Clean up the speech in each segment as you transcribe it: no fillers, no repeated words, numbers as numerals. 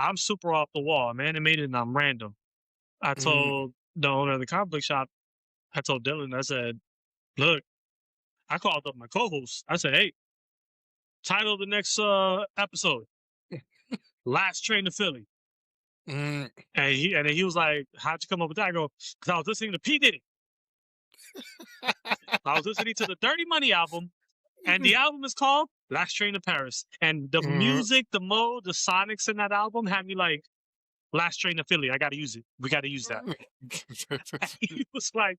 I'm super off the wall. I'm animated and I'm random. I Mm, told the owner of the comic book shop, I told Dylan, I said, look, I called up my co-host. I said, hey, title of the next episode, Last Train to Philly. mm. And he was like, how'd you come up with that? I go, because I was listening to P. Diddy. I was listening to the Dirty Money album, and the album is called Last Train to Paris. And the Mm. music, the mode, the sonics in that album had me like, Last Train to Philly. I got to use it. We got to use that. He was like,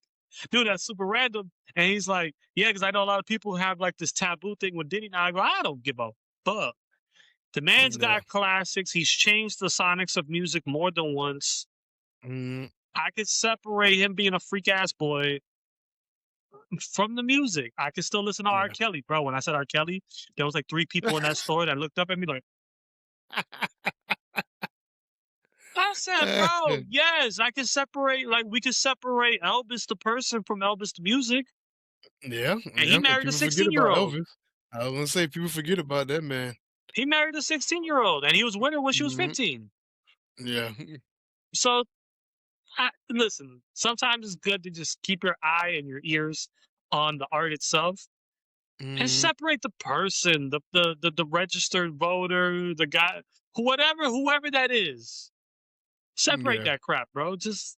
dude, that's super random. And he's like, yeah, because I know a lot of people have like this taboo thing with Diddy. Now I go, I don't give a fuck. The man's Yeah. got classics. He's changed the sonics of music more than once. Mm, I could separate him being a freak ass boy from the music. I could still listen to R. yeah. Kelly, bro. When I said R. Kelly, there was like 3 people in that store that looked up at me like, I said, bro, yes, I can separate, like, we can separate Elvis the person from Elvis the music. Yeah, And he yeah, and married a people forget 16 year about old. Elvis. I was gonna say people forget about that man. He married a 16-year-old and he was with her when she was Mhm. 15. Yeah. So, listen, sometimes it's good to just keep your eye and your ears on the art itself and Mhm. separate the person, the registered voter, the guy, whoever that is. Separate Yeah. that crap, bro. Just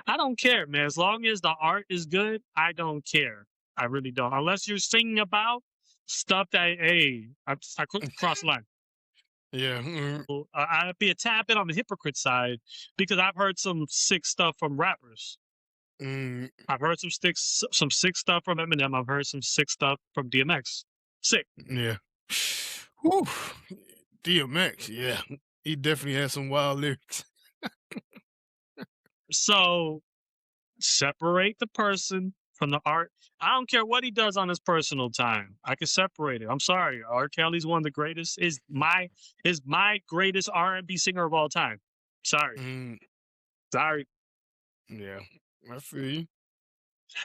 I don't care, man. As long as the art is good, I don't care. I really don't. Unless you're singing about stuff that, hey, I couldn't cross the line. Yeah. Mhm. Well, I'd be a tad bit on the hypocrite side because I've heard some sick stuff from rappers. Mm, I've heard some sick stuff from Eminem. I've heard some sick stuff from DMX. Sick. yeah. Whew. DMX, yeah. He definitely has some wild lyrics. So separate the person from the art. I don't care what he does on his personal time. I can separate it. I'm sorry. R. Kelly's one of the greatest. Is my greatest R&B singer of all time. Sorry. Mm, Sorry. yeah. I feel you.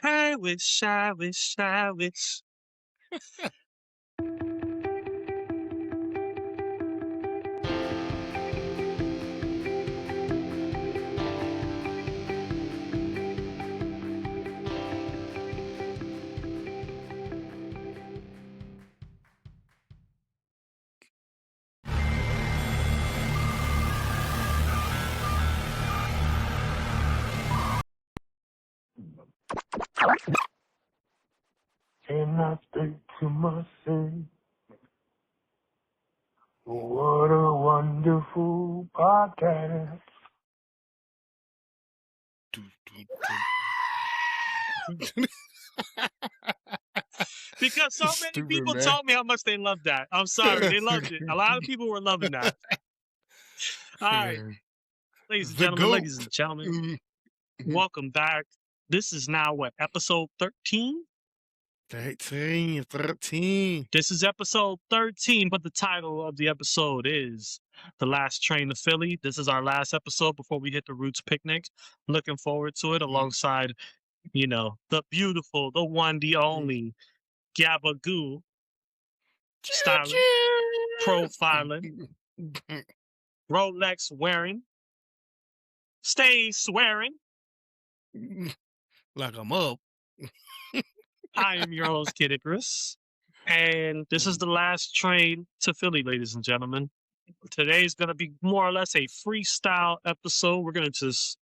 I wish, I wish, I wish. And I think to myself, what a wonderful podcast. Because so many Stupid, people man. told me how much they loved that. I'm sorry. They loved it. A lot of people were loving that. All right. Yeah. The GOAT. Ladies and gentlemen, Mhm. welcome back. This is now what, episode 13? 13. This is episode 13, but the title of the episode is The Last Train to Philly. This is our last episode before we hit the Roots picnic. Looking forward to it alongside, the beautiful, the one, the only Gabba Gue styling, profiling, Rolex wearing, stay swearing. Like I'm up. I am your host, Kid Icarus. And this is the last train to Philly, ladies and gentlemen. Today's going to be more or less a freestyle episode. We're going to just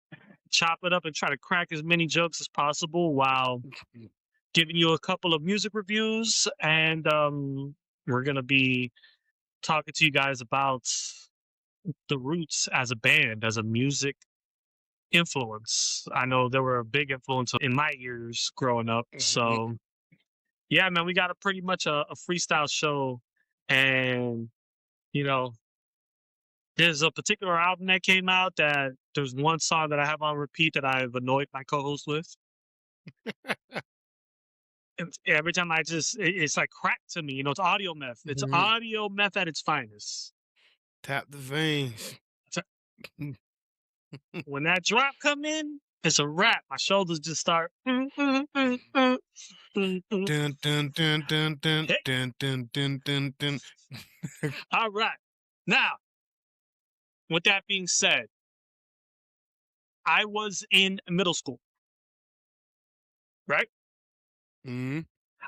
chop it up and try to crack as many jokes as possible while giving you a couple of music reviews. And we're going to be talking to you guys about the Roots as a band, as a music influence. I know they were a big influence in my years growing up. So, yeah, man, we got pretty much a freestyle show. And, you know, there's a particular album that came out that there's one song that I have on repeat that I've annoyed my co-host with. And every time it's like crack to me. It's audio meth. It's audio meth at its finest. Tap the veins. When that drop come in, it's a wrap. My shoulders just start. Dun, dun, dun, dun, dun, Hey, dun, dun, dun, dun, dun. all right. Now, with that being said, I was in middle school, right? Mm-hmm.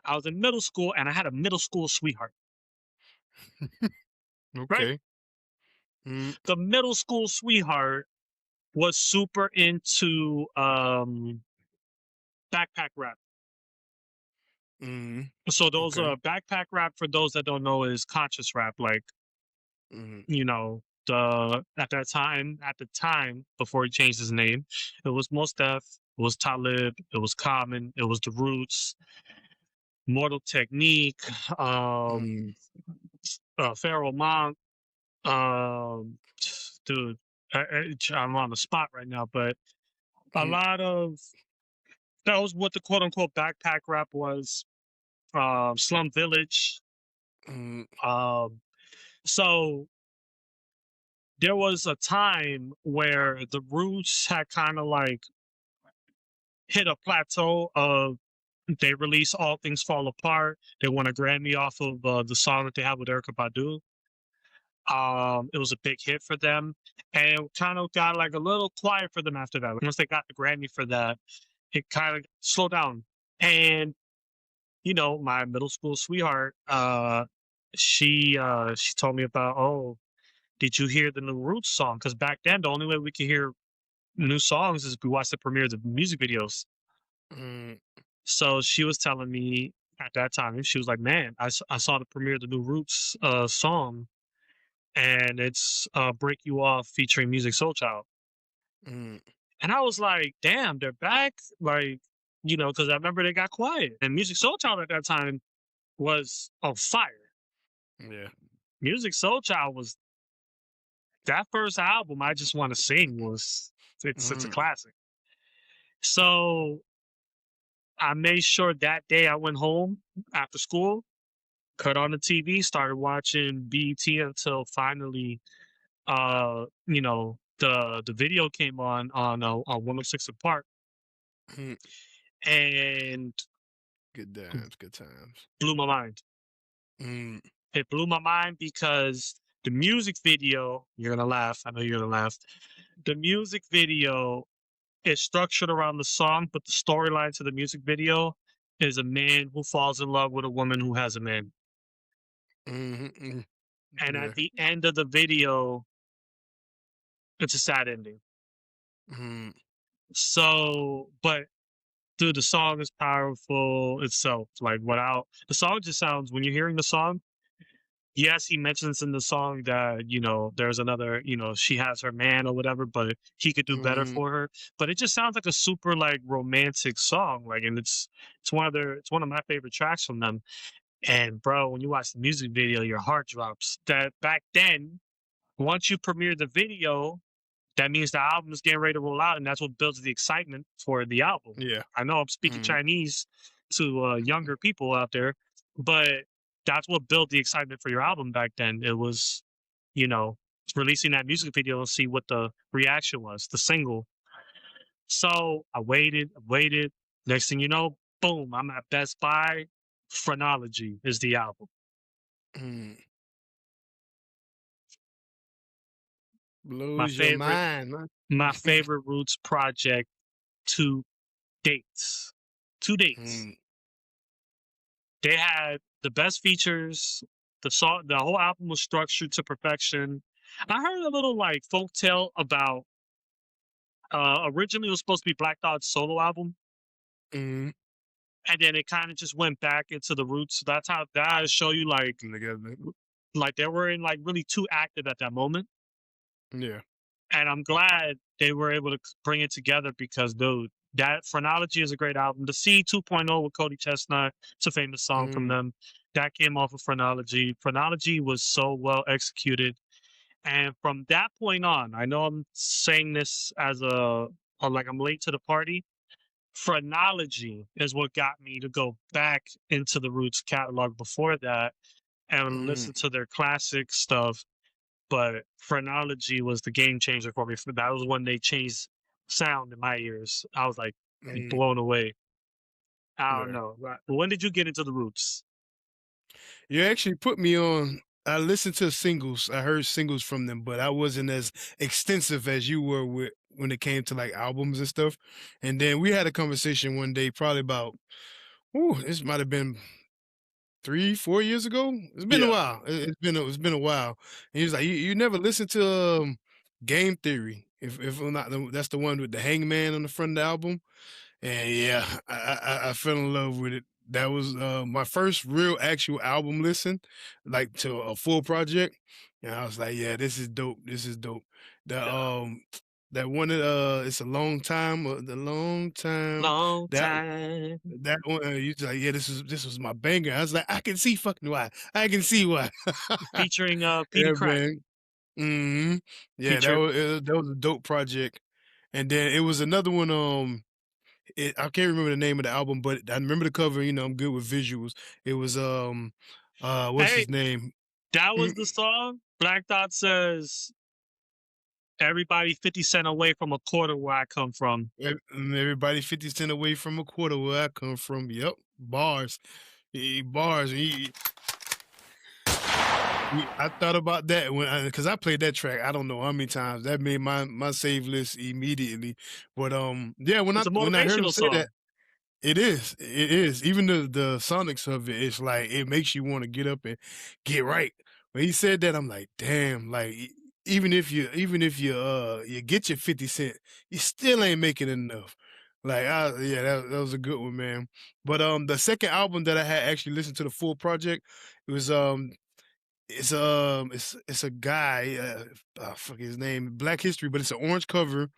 I was in middle school and I had a middle school sweetheart, right? Okay. Mm, The middle school sweetheart was super into backpack rap. mm, So those okay. backpack rap, for those that don't know, is conscious rap, like, Mm, you know, at the time before he changed his name, it was Mos Def, it was Talib, it was Common, it was The Roots, Mortal Technique, mm, Pharaoh Monk, um, dude, I'm on the spot right now, but a mm, lot of that was what the quote unquote backpack rap was. Slum Village. mm, Um, so there was a time where the Roots had kind of like hit a plateau of they released All Things Fall Apart. They won a Grammy off of the song that they have with Erykah Badu. It was a big hit for them, and it kind of got like a little quiet for them after that. Once they got the Grammy for that, it kind of slowed down. And my middle school sweetheart, she told me about, oh, did you hear the new Roots song? Because back then, the only way we could hear new songs is if we watched the premieres of music videos. mm, So she was telling me at that time, she was like, man, I saw the premiere of the new Roots song, and it's Break You Off featuring Music Soul Child. mm, And I was like, damn, they're back. Like, because I remember they got quiet. And Music Soul Child at that time was on fire. yeah. Music Soul Child was that first album, I Just Want to Sing, it's a Mm, classic. So I made sure that day I went home after school, cut on the TV, started watching BET until finally, the video came on 106 in Park, mm. and Good times, good times. blew my mind. Mm, It blew my mind because the music video, you're gonna laugh. I know you're gonna laugh. The music video is structured around the song, but the storyline to the music video is a man who falls in love with a woman who has a man. mm, mm. And Yeah. at the end of the video, it's a sad ending. Mm, So, but dude, the song is powerful itself. Like, without the song, just sounds, when you're hearing the song, yes, he mentions in the song that, there's another, she has her man or whatever, but he could do better mm, for her. But it just sounds like a super like romantic song. Like, and it's one of my favorite tracks from them. And bro, when you watch the music video, your heart drops. That back then, once you premiere the video, that means the album is getting ready to roll out, and that's what builds the excitement for the album. yeah. I know I'm speaking Mm, Chinese to younger people out there, but that's what built the excitement for your album back then. It was, you know, releasing that music video and see what the reaction was, the single. So I waited, waited. Next thing you know, boom, I'm at Best Buy. Phrenology is the album. mm. My Blows your favorite, mind, man. my favorite Roots project to dates. To dates. Mm, They had the best features. The whole album was structured to perfection. I heard a little like folk tale about originally it was supposed to be Black Though's solo album, mm. and then it kind of just went back into the Roots. That's how that show you Together. like they were in like really too active at that moment. Yeah. And I'm glad they were able to bring it together because, dude, that Phrenology is a great album. The C 2.0 with Cody Chestnut, it's a famous song from Mm, them. That came off of Phrenology. Phrenology was so well executed. And from that point on, I know I'm saying this as like I'm late to the party. Phrenology is what got me to go back into the Roots catalog before that and mm, listen to their classic stuff. But Phrenology was the game changer for me. That was when they changed sound in my ears. I was like mm. blown away. I don't Yeah. know. When did you get into the Roots? You actually put me on I listened to singles. I heard singles from them, but I wasn't as extensive as you were with when it came to like albums and stuff. And then we had a conversation one day, probably about, this might have been 3, 4 years ago. It's been a Yeah. while. It's been a while. And he was like, you never listened to Game Theory. If I'm not, that's the one with the hangman on the front of the album. And yeah, I fell in love with it. That was my first real actual album listen, like to a full project. And I was like, yeah, this is dope. This is dope. The Yeah. that one it's a long time, the long time. Long That time. that one you like, yeah, this was my banger. I was like, I can see fucking why. I can see why. Featuring Petey Yeah, Crack. man. hmm Yeah, Featured. that was a dope project. And then it was another one. I can't remember the name of the album, but I remember the cover. You know, I'm good with visuals. It was what's Hey, his name? that was Mm, the song. Black Dot says, "Everybody 50 Cent away from a quarter where I come from." Everybody 50 Cent away from a quarter where I come from. Yep, bars, bars. I thought about that when because I played that track. I don't know how many times that made my save list immediately. But yeah, It's a when I heard him motivational say that. song. It is. It is. Even the sonics of it, it's like it makes you want to get up and get right. When he said that, I'm like, damn, like even if you get your 50 cent, you still ain't making enough. Like yeah, that was a good one, man. But the second album that I had actually listened to the full project, it was it's a guy, fuck his name, Black History, but it's an orange cover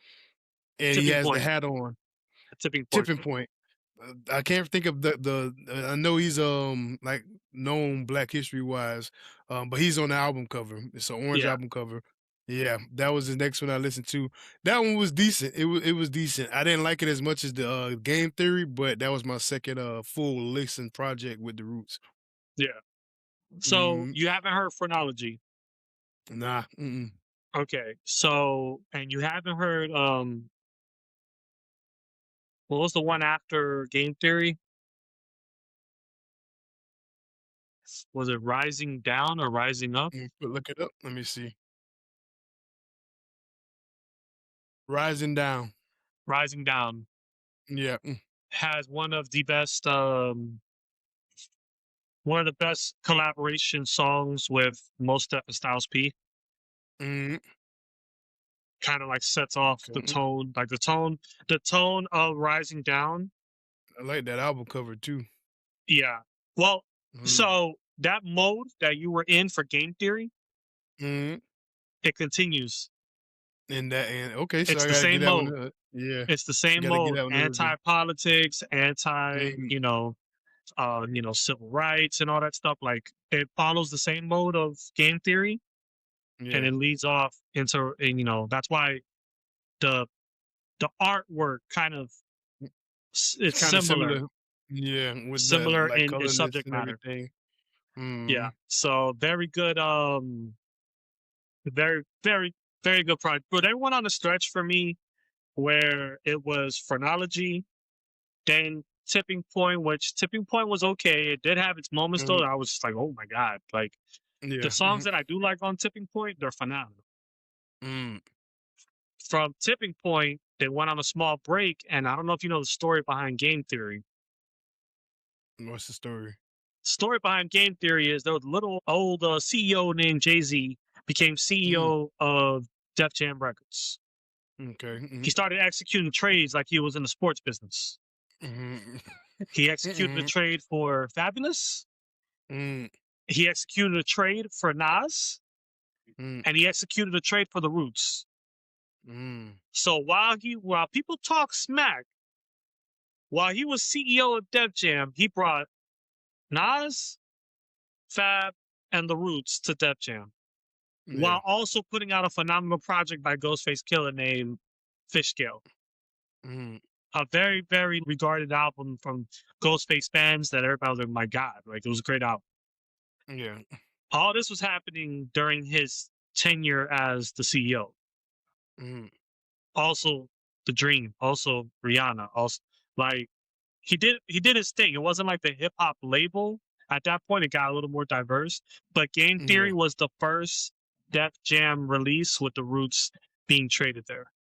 and he Tipping has the point. hat on. Tipping point. Tipping Point. I can't think of I know he's like known Black History wise, but he's on the album cover. It's an orange Yeah. album cover. Yeah, that was the next one I listened to. That one was decent. It was decent. I didn't like it as much as the Game Theory, but that was my second full listen project with the Roots. Yeah. So Mm, you haven't heard Phrenology. nah. Mm-mm. Okay. So and you haven't heard what was the one after Game Theory? Was it Rising Down or Rising Up? Look it up. Let me see. Rising Down. Rising Down Yeah. has one of the best collaboration songs with Most Def and Styles P. Mm, Kind of like sets off the okay. tone, like the tone of Rising Down. I like that album cover too. Yeah. Well, Mm, so that mode that you were in for Game Theory, mm. it continues. And okay, so It's I the gotta get same that mode. one. Yeah, It's the same gotta get mode. that one to listen. Anti-politics, Mhm. civil rights and all that stuff. Like it follows the same mode of Game Theory, and Yeah, it leads off into, and that's why the the artwork kind of it's it's kind of similar, similar. Yeah, with the similar like in colorless subject and matter. everything. Yeah. Mm, So very good. Very, very, very good project. But they went on a stretch for me where it was Phrenology, then Tipping Point, which Tipping Point was okay. It did have its moments though. mm, I was just like, oh my God. Like the yeah. songs that I do like on Tipping Point, they're phenomenal. Mm. From Tipping Point, they went on a small break, and I don't know if you know the story behind Game Theory. What's the story? Story behind Game Theory is there was a little old CEO named Jay-Z became Mm, CEO of Def Jam Records. okay. He started executing trades like he was in the sports business. Mm, He executed a mm, trade for Fabulous. mm, He executed a trade for Nas, mm, and he executed a trade for the Roots. mm, So while people talk smack, while he was CEO of Def Jam, he brought Nas, Fab, and the Roots to Def Jam, yeah. while also putting out a phenomenal project by Ghostface Killer named Fishscale. Mm, A very, very regarded album from Ghostface fans that everybody was like, my God, like it was a great album. yeah. All this was happening during his tenure as the CEO. Mm, Also, The Dream, also Rihanna, also like he did his thing. It wasn't like the hip hop label At that point, it got a little more diverse. But Game Yeah. Theory was the first Def Jam release with the Roots being traded there.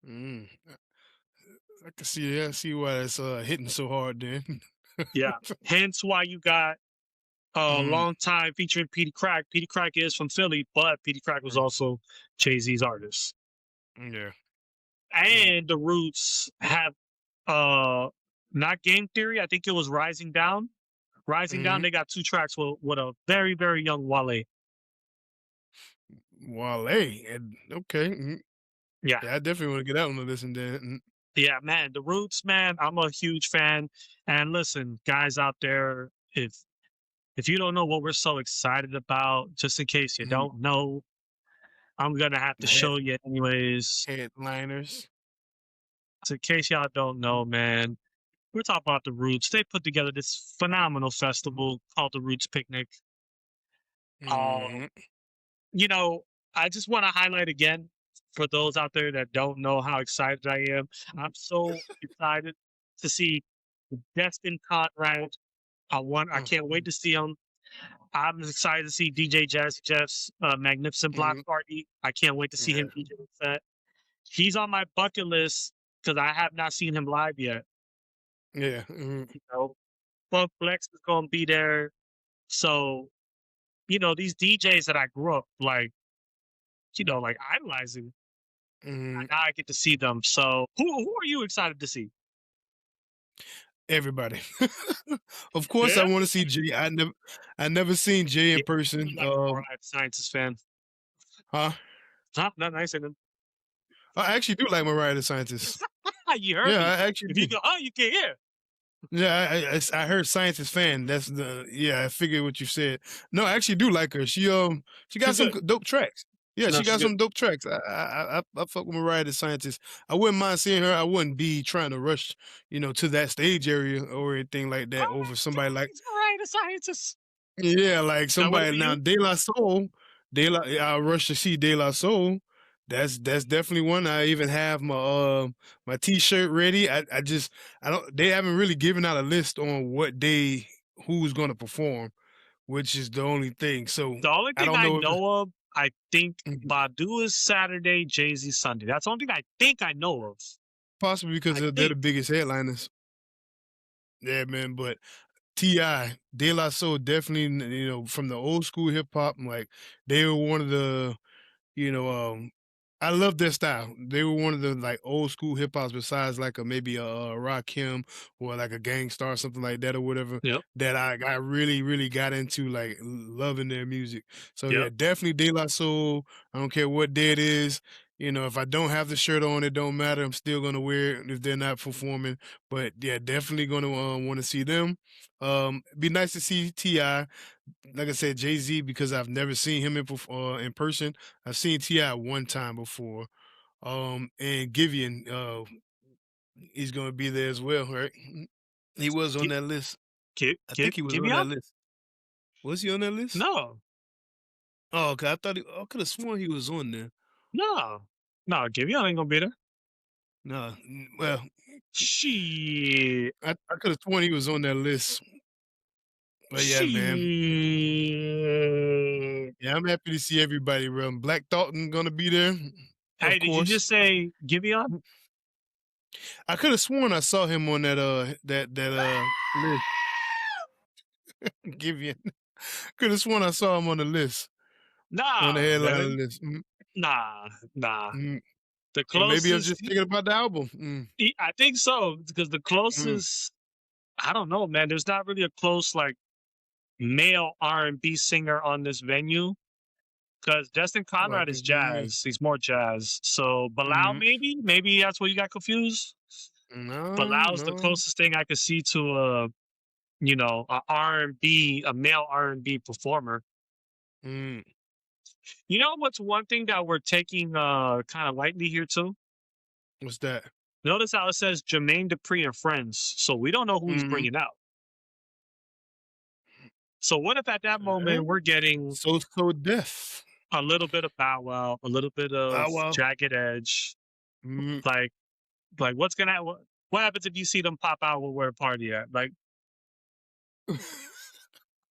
Mm. I can see. I see why it's hitting so hard then. Yeah. Hence why you got a long time featuring Petey Crack. Petey Crack is from Philly, but Petey Crack was also Jay-Z's artist. Yeah. And the Roots have not Game Theory. I think it was Rising Down. Rising Down, they got 2 tracks with a very, very young Wale. Wale. Okay. Yeah. Yeah, I definitely want to get out and listen to it. Yeah, man. The Roots, man, I'm a huge fan. And listen, guys out there, if you don't know what we're so excited about, just in case you don't know, I'm gonna have to show you anyways. Headliners. So in case y'all don't know, man, we're talking about the Roots. They put together this phenomenal festival called the Roots Picnic. You know, I just want to highlight again for those out there that don't know how excited I am. I'm so excited to see Destin Conrad. I can't wait to see him. I'm excited to see DJ Jazzy Jeff's Magnificent Block Party. I can't wait to see him DJ set. He's on my bucket list because I have not seen him live yet. Yeah. You know, Funk Flex is gonna be there. So, these DJs that I grew up like idolizing. Now I get to see them. So who are you excited to see? Everybody. Of course, I Yeah? want to see Jay. I never seen Jay in Yeah, person. you're like a Mariah Scientist fan. Huh? Huh? Not nice, and I actually do like Mariah the Scientist. you heard Yeah, me. I actually If do. you go, you can't hear. Yeah, I heard Scientist fan. That's I figured what you said. No, I actually do like her. She got She's some good. dope tracks. Yeah, No, she she's got good. some dope tracks. I fuck with Mariah the Scientist. I wouldn't mind seeing her. I wouldn't be trying to rush, to that stage area or anything like that over somebody like Mariah the Scientist. yeah, like Now, would it somebody be now you? De La Soul. I rush to see De La Soul. That's definitely one. I even have my T-shirt ready. I don't. They haven't really given out a list on what day who's going to perform, which is the only thing. So The only I thing don't I know if know of, I think Badu is Saturday, Jay-Z Sunday. That's the only thing I think I know of. possibly because I they're the think. biggest headliners. Yeah, man. But Ti, De La Soul, definitely. From the old school hip hop, like they were one of the I love their style. They were one of the like old school hip hops besides like maybe a Rakim or like a Gangstar or something like that or whatever Yep. that I really, really got into like loving their music. So yeah, Yep. definitely De La Soul. I don't care what day it is. If I don't have the shirt on, it don't matter. I'm still gonna wear it if they're not performing. But yeah, definitely gonna want to see them. Be nice to see Ti. Like I said, Jay-Z, because I've never seen him in person. I've seen Ti one time before. And Giveon, he's gonna be there as well, right? He was on that list. I think he was on that Giveon? list. Was he on that list? No. Oh, okay. I could have sworn he was on there. No. No, Giveon ain't gonna be there. No, well, Shit. I could have sworn he was on that list. But yeah, man. Shit. Yeah, I'm happy to see everybody. Black Thoughton gonna be there, Hey, of did you course. just say Giveon? I could have sworn I saw him on that list. Giveon. Could have sworn I saw him on the list. On the Nah, headliner man. list. Nah. The Or maybe I was closest, just thinking about the album. I think so, because the closest, I don't know, man. There's not really a close like male R&B singer on this venue. Because Destin Conrad is jazz. He's more jazz. So Bilal, maybe that's where you got confused. Bilal's the No. closest thing I could see to a R&B, a male R&B performer. You know what's one thing that we're taking kind of lightly here too? What's that? Notice how it says Jermaine Dupri and friends. So we don't know who he's bringing out. So what if at that moment we're getting So Deaf, a little bit of Bow Wow, a little bit of Bow Wow. Jagged Edge, like what's what happens if you see them pop out where a party at? Like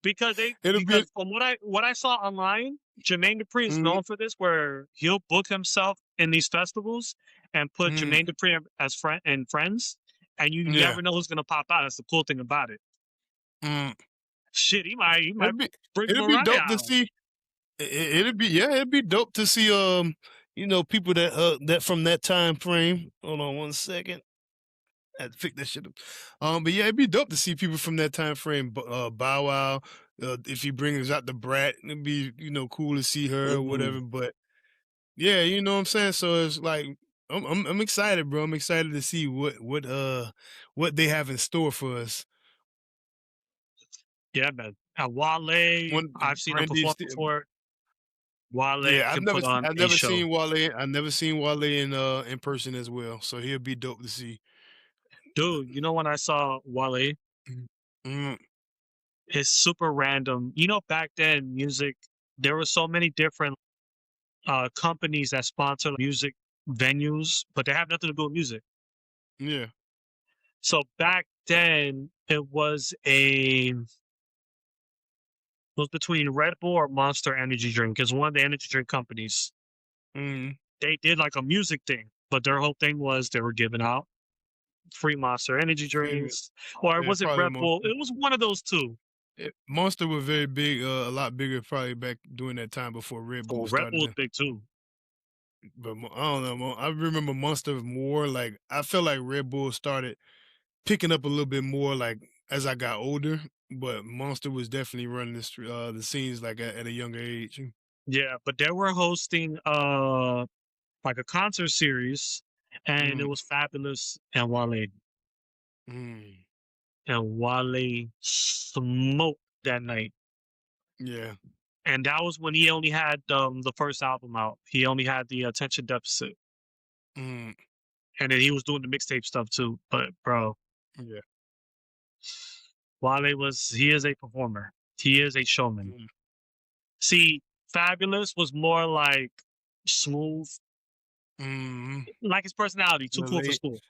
It'll be. Because from what I saw online, Jermaine Dupri is Mm, known for this, where he'll book himself in these festivals and put mm, Jermaine Dupri as friends, and you yeah. never know who's gonna pop out. That's the cool thing about it. Mm. Shit, he might It'll be. bring It'll be Mariah dope to out. see. It'll be. Yeah, it'd be dope to see. People that from that time frame. Hold on one second. I had to pick that shit up. But yeah, it'd be dope to see people from that time frame. Bow Wow. If he brings out the Brat, it'd be cool to see her or Ooh. whatever. But yeah, you know what I'm saying. So it's like I'm excited, bro. I'm excited to see what they have in store for us. Yeah, man. Wale, One I've seen him Brandy, perform before. Wale yeah, can put on I've a never show. seen Wale. I've never seen Wale in person as well. So he'll be dope to see. Dude, you know when I saw Wale, Mm, it's super random. You know, back then, music, there were so many different companies that sponsor music venues, but they have nothing to do with music. yeah. So back then, it was between Red Bull or Monster Energy Drink. It's one of the energy drink companies. Mm, They did like a music thing, but their whole thing was they were giving out free Monster Energy favorite. drinks, or Yeah, was it probably Red Bull? Monster. It was one of those two. Monster was very big, a lot bigger probably back during that time before Red Bull Oh, Red started Bull's to. big too. But I don't know. I remember Monster more like I felt like Red Bull started picking up a little bit more like as I got older. But Monster was definitely running the scenes like at a younger age. Yeah, but they were hosting like a concert series, and it Mm, was Fabulous and Wale. mm, And Wale smoked that night. yeah. And that was when he only had the first album out. He only had the Attention Deficit, Mm, and then he was doing the mixtape stuff too. But bro, yeah. he is a performer. He is a showman. Mm, See, Fabulous was more like smooth, mm, like his personality, too cool for lay, school.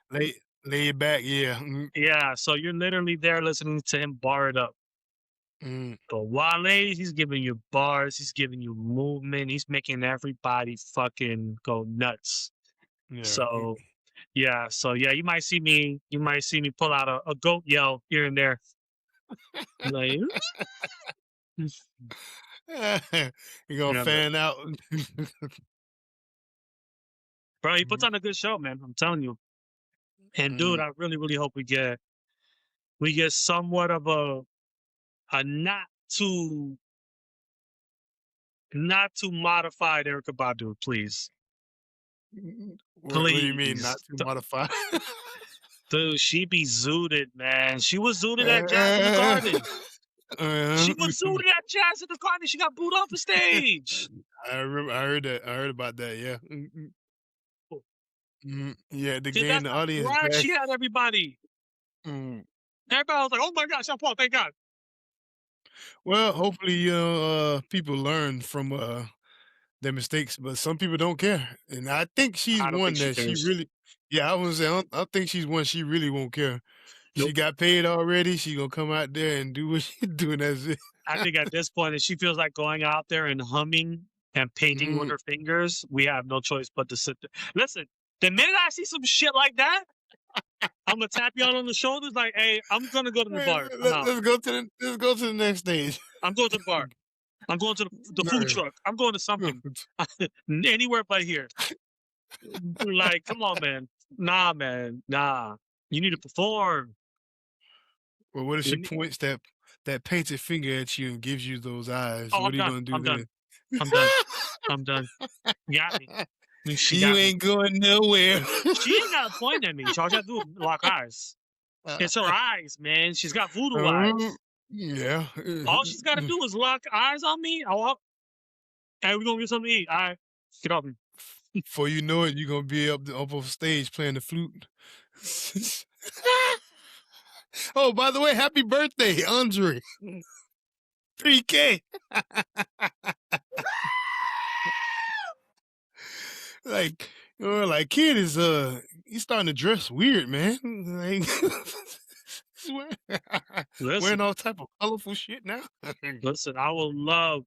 lay it back. Yeah. Mm, Yeah, so you're literally there listening to him bar it up. mm, But Wale, he's giving you bars, he's giving you movement, he's making everybody fucking go nuts. yeah. So yeah, you might see me pull out a goat yell here and there. Like, You're gonna yeah, man. fan out. Bro, he puts on a good show, man. I'm telling you. And dude, Mm, I really, really hope we get somewhat of a not too modified Erica Badu, please. what do you mean Please. not too modified? Dude, she be zooted, man. She was zooted at Jazz in the Garden. She was zooted at Jazz in the Garden. She got booed off the stage. I remember. I heard that. I heard about that. Yeah. Yeah. To Dude, gain that's the how audience brag back. she had everybody. Mm. Everybody was like, oh my God, Sean Paul, thank God. Well, hopefully, people learn from their mistakes, but some people don't care, and I think she's I don't think one she that she cares. really. Yeah, I was saying. I think she's one she really won't care. She Nope. got paid already. She gonna come out there and do what she's doing. That's it. I think at this point, if she feels like going out there and humming and painting with Mm, her fingers, we have no choice but to sit there. Listen, the minute I see some shit like that, I'm gonna tap you out on the shoulders, like, "Hey, I'm gonna go to the bar. I'm out. let's go to the next stage. I'm going to the bar. I'm going to the food truck. I'm going to something. Anywhere but here. Like, come on, man. Nah, man. Nah. You need to perform. Well, what if You she need- points that painted finger at you and gives you those eyes? Oh, What I'm are you done. gonna do I'm done. then? I'm done. I'm done. Got me. She You got me. ain't going nowhere. She ain't got to point at me. All she got to do is lock eyes. It's her eyes, man. She's got voodoo eyes. Yeah. All she's got to do is lock eyes on me. Hey, we're going to get something to eat. All right. Get off me. Before you know it, you're gonna be up on stage playing the flute. Oh, by the way, happy birthday, Andre. 3K. Like kid is he's starting to dress weird, man. Like wearing Listen, all type of colorful shit now. listen. I would love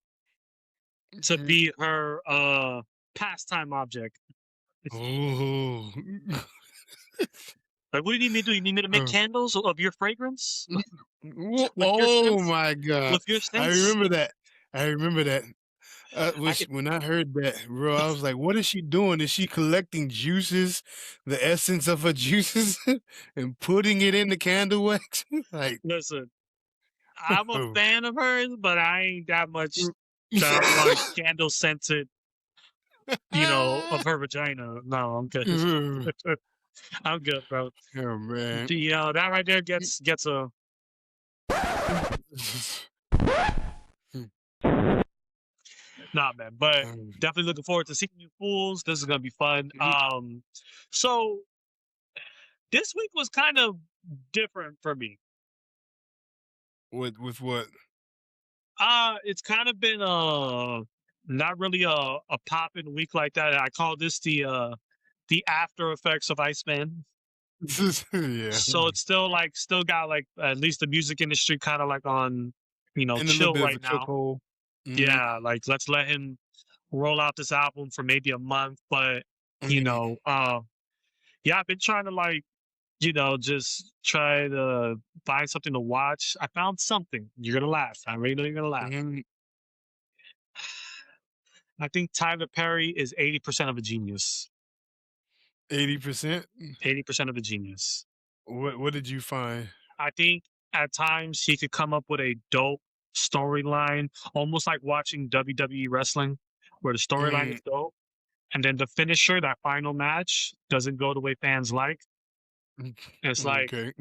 to be her pastime object. Oh. Like, what do you need me to do? You need me to make Uh, candles of your fragrance with your oh scents? my god! With your I scents? remember that. I remember that. I could. When I heard that, bro, I was like, "What is she doing? Is she collecting juices, the essence of her juices, and putting it in the candle wax?" Like, Listen, I'm a oh. fan of hers, but I ain't that much like candle scented, of her vagina. No, I'm good. I'm good, bro. Oh man. That right there gets a nah, man. But definitely looking forward to seeing you fools. This is gonna be fun. So this week was kind of different for me. With what? It's kind of been not really a popping week like that. I call this the after effects of Iceman. Yeah. So it's still got like at least the music industry kind of like on In a little chill bit of right a now. chokehold. Yeah, like let's let him roll out this album for maybe a month. But Mm. yeah, I've been trying to just try to find something to watch. I found something. You're gonna laugh. I already know you're gonna laugh. Mm. I think Tyler Perry is 80% of a genius. 80%. 80% of a genius. What did you find? I think at times he could come up with a dope storyline, almost like watching WWE wrestling, where the storyline is dope, and then the finisher, that final match, doesn't go the way fans like. It's like, Okay.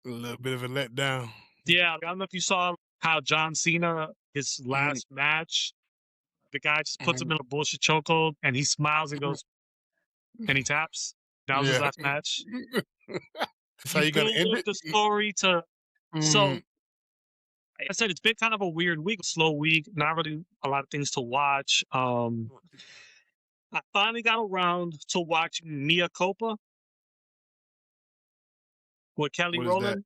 A little bit of a letdown. yeah, I don't know if you saw how John Cena, his Mm. last match, the guy just puts him in a bullshit chokehold and he smiles and goes, and he taps. That was his Yeah. last match. That's how You you gotta end build it? the story to. So, Mm. like I said, it's been kind of a weird week, slow week, not really a lot of things to watch. I finally got around to watching Mia Copa with Kelly What is that? Rowland.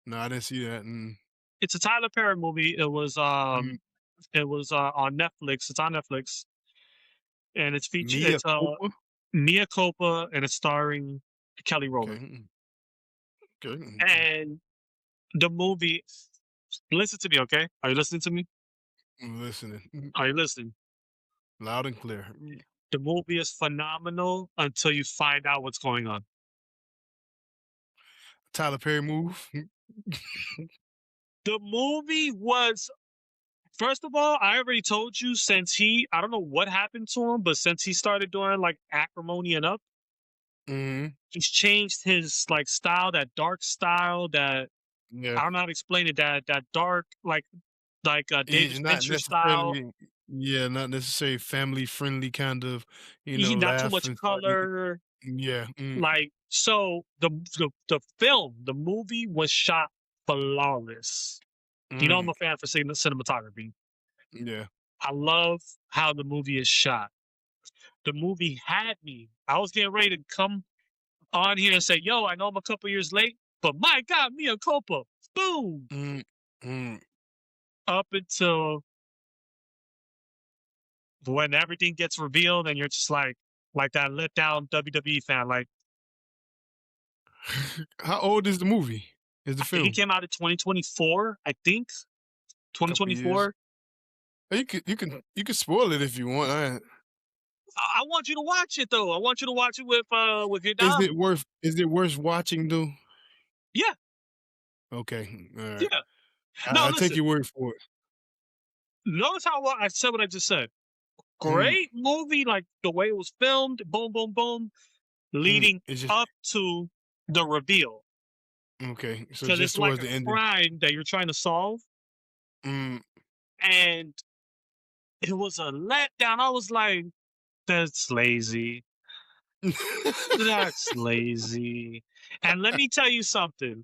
No, I didn't see that. It's a Tyler Perry movie. It was Mm. on Netflix. It's on Netflix, and Mia it's Copa? Mia Copa, and it's starring Kelly Okay. Rowland. Okay. And the movie, listen to me, okay? Are you listening to me? I'm listening. Are you listening? Loud and clear. The movie is phenomenal until you find out what's going on. Tyler Perry move. The movie was, first of all, I already told you, I don't know what happened to him, but since he started doing like Acrimony and Up, he's changed his like style, that dark style, that Yeah. I don't know how to explain it, that dark, like David It's not Fincher style. necessarily, yeah, not necessarily family friendly kind of, He not too laugh much and funny. color. Yeah. Like, so the movie was shot flawless. You know I'm a fan for cinematography. Yeah. I love how the movie is shot. The movie had me. I was getting ready to come on here and say, yo, I know I'm a couple years late, but my God, Mia Copa, boom. Up until when everything gets revealed and you're just like that let down WWE fan. Like, How old is the movie? Is the I think it film? came out in 2024, I think. Couple years. 2024. You can spoil it if you want. I want you to watch it though. I want you to watch it with your Is dog. it worth watching though? Yeah. Okay. All right. Yeah. No, I'll take listen. your word for it. Notice how I said what I just said. Great movie, like the way it was filmed, boom, boom, boom, leading It's just up to the reveal. okay. So Because just it's like towards the a ending. crime that you're trying to solve. And it was a letdown. I was like, that's lazy. That's lazy. And let me tell you something.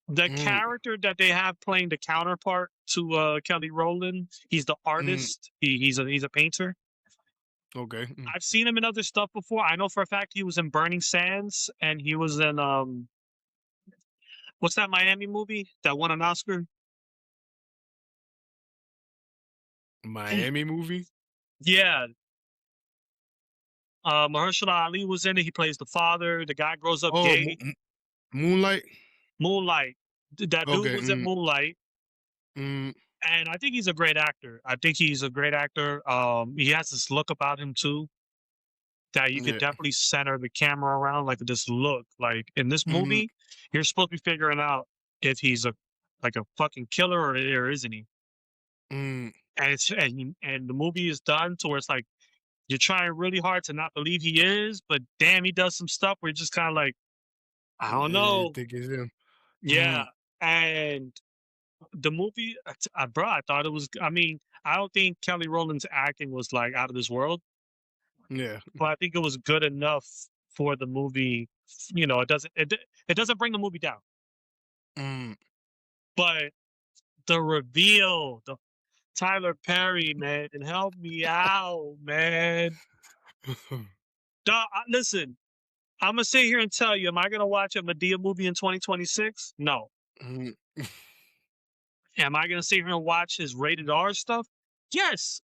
The character that they have playing the counterpart to Kelly Rowland, he's the artist. He's a painter. Okay. I've seen him in other stuff before. I know for a fact he was in Burning Sands and he was in What's that Miami movie that won an Oscar? Miami movie? Yeah. Mahershala Ali was in it. He plays the father. The guy grows up Oh, gay. Moonlight? Moonlight. That dude Okay. was in Moonlight. Mm, And I think he's a great actor. He has this look about him too that you could yeah. definitely center the camera around, like this look. Like in this Mhm, movie, you're supposed to be figuring out if he's a fucking killer or isn't he? mm, And the movie is done to where it's like you're trying really hard to not believe he is, but damn, he does some stuff where you're just kind of like, I don't yeah, I know. think it's him. Yeah. Mm, And the movie, bro, I thought it was. I mean, I don't think Kelly Rowland's acting was like out of this world, yeah. but I think it was good enough for the movie. You know, it doesn't bring the movie down, Mm. but the reveal, the Tyler Perry, man, and help me out, man. Listen, I'm gonna sit here and tell you, am I gonna watch a Medea movie in 2026? No. Mm, Am I gonna sit here and watch his rated R stuff? Yes.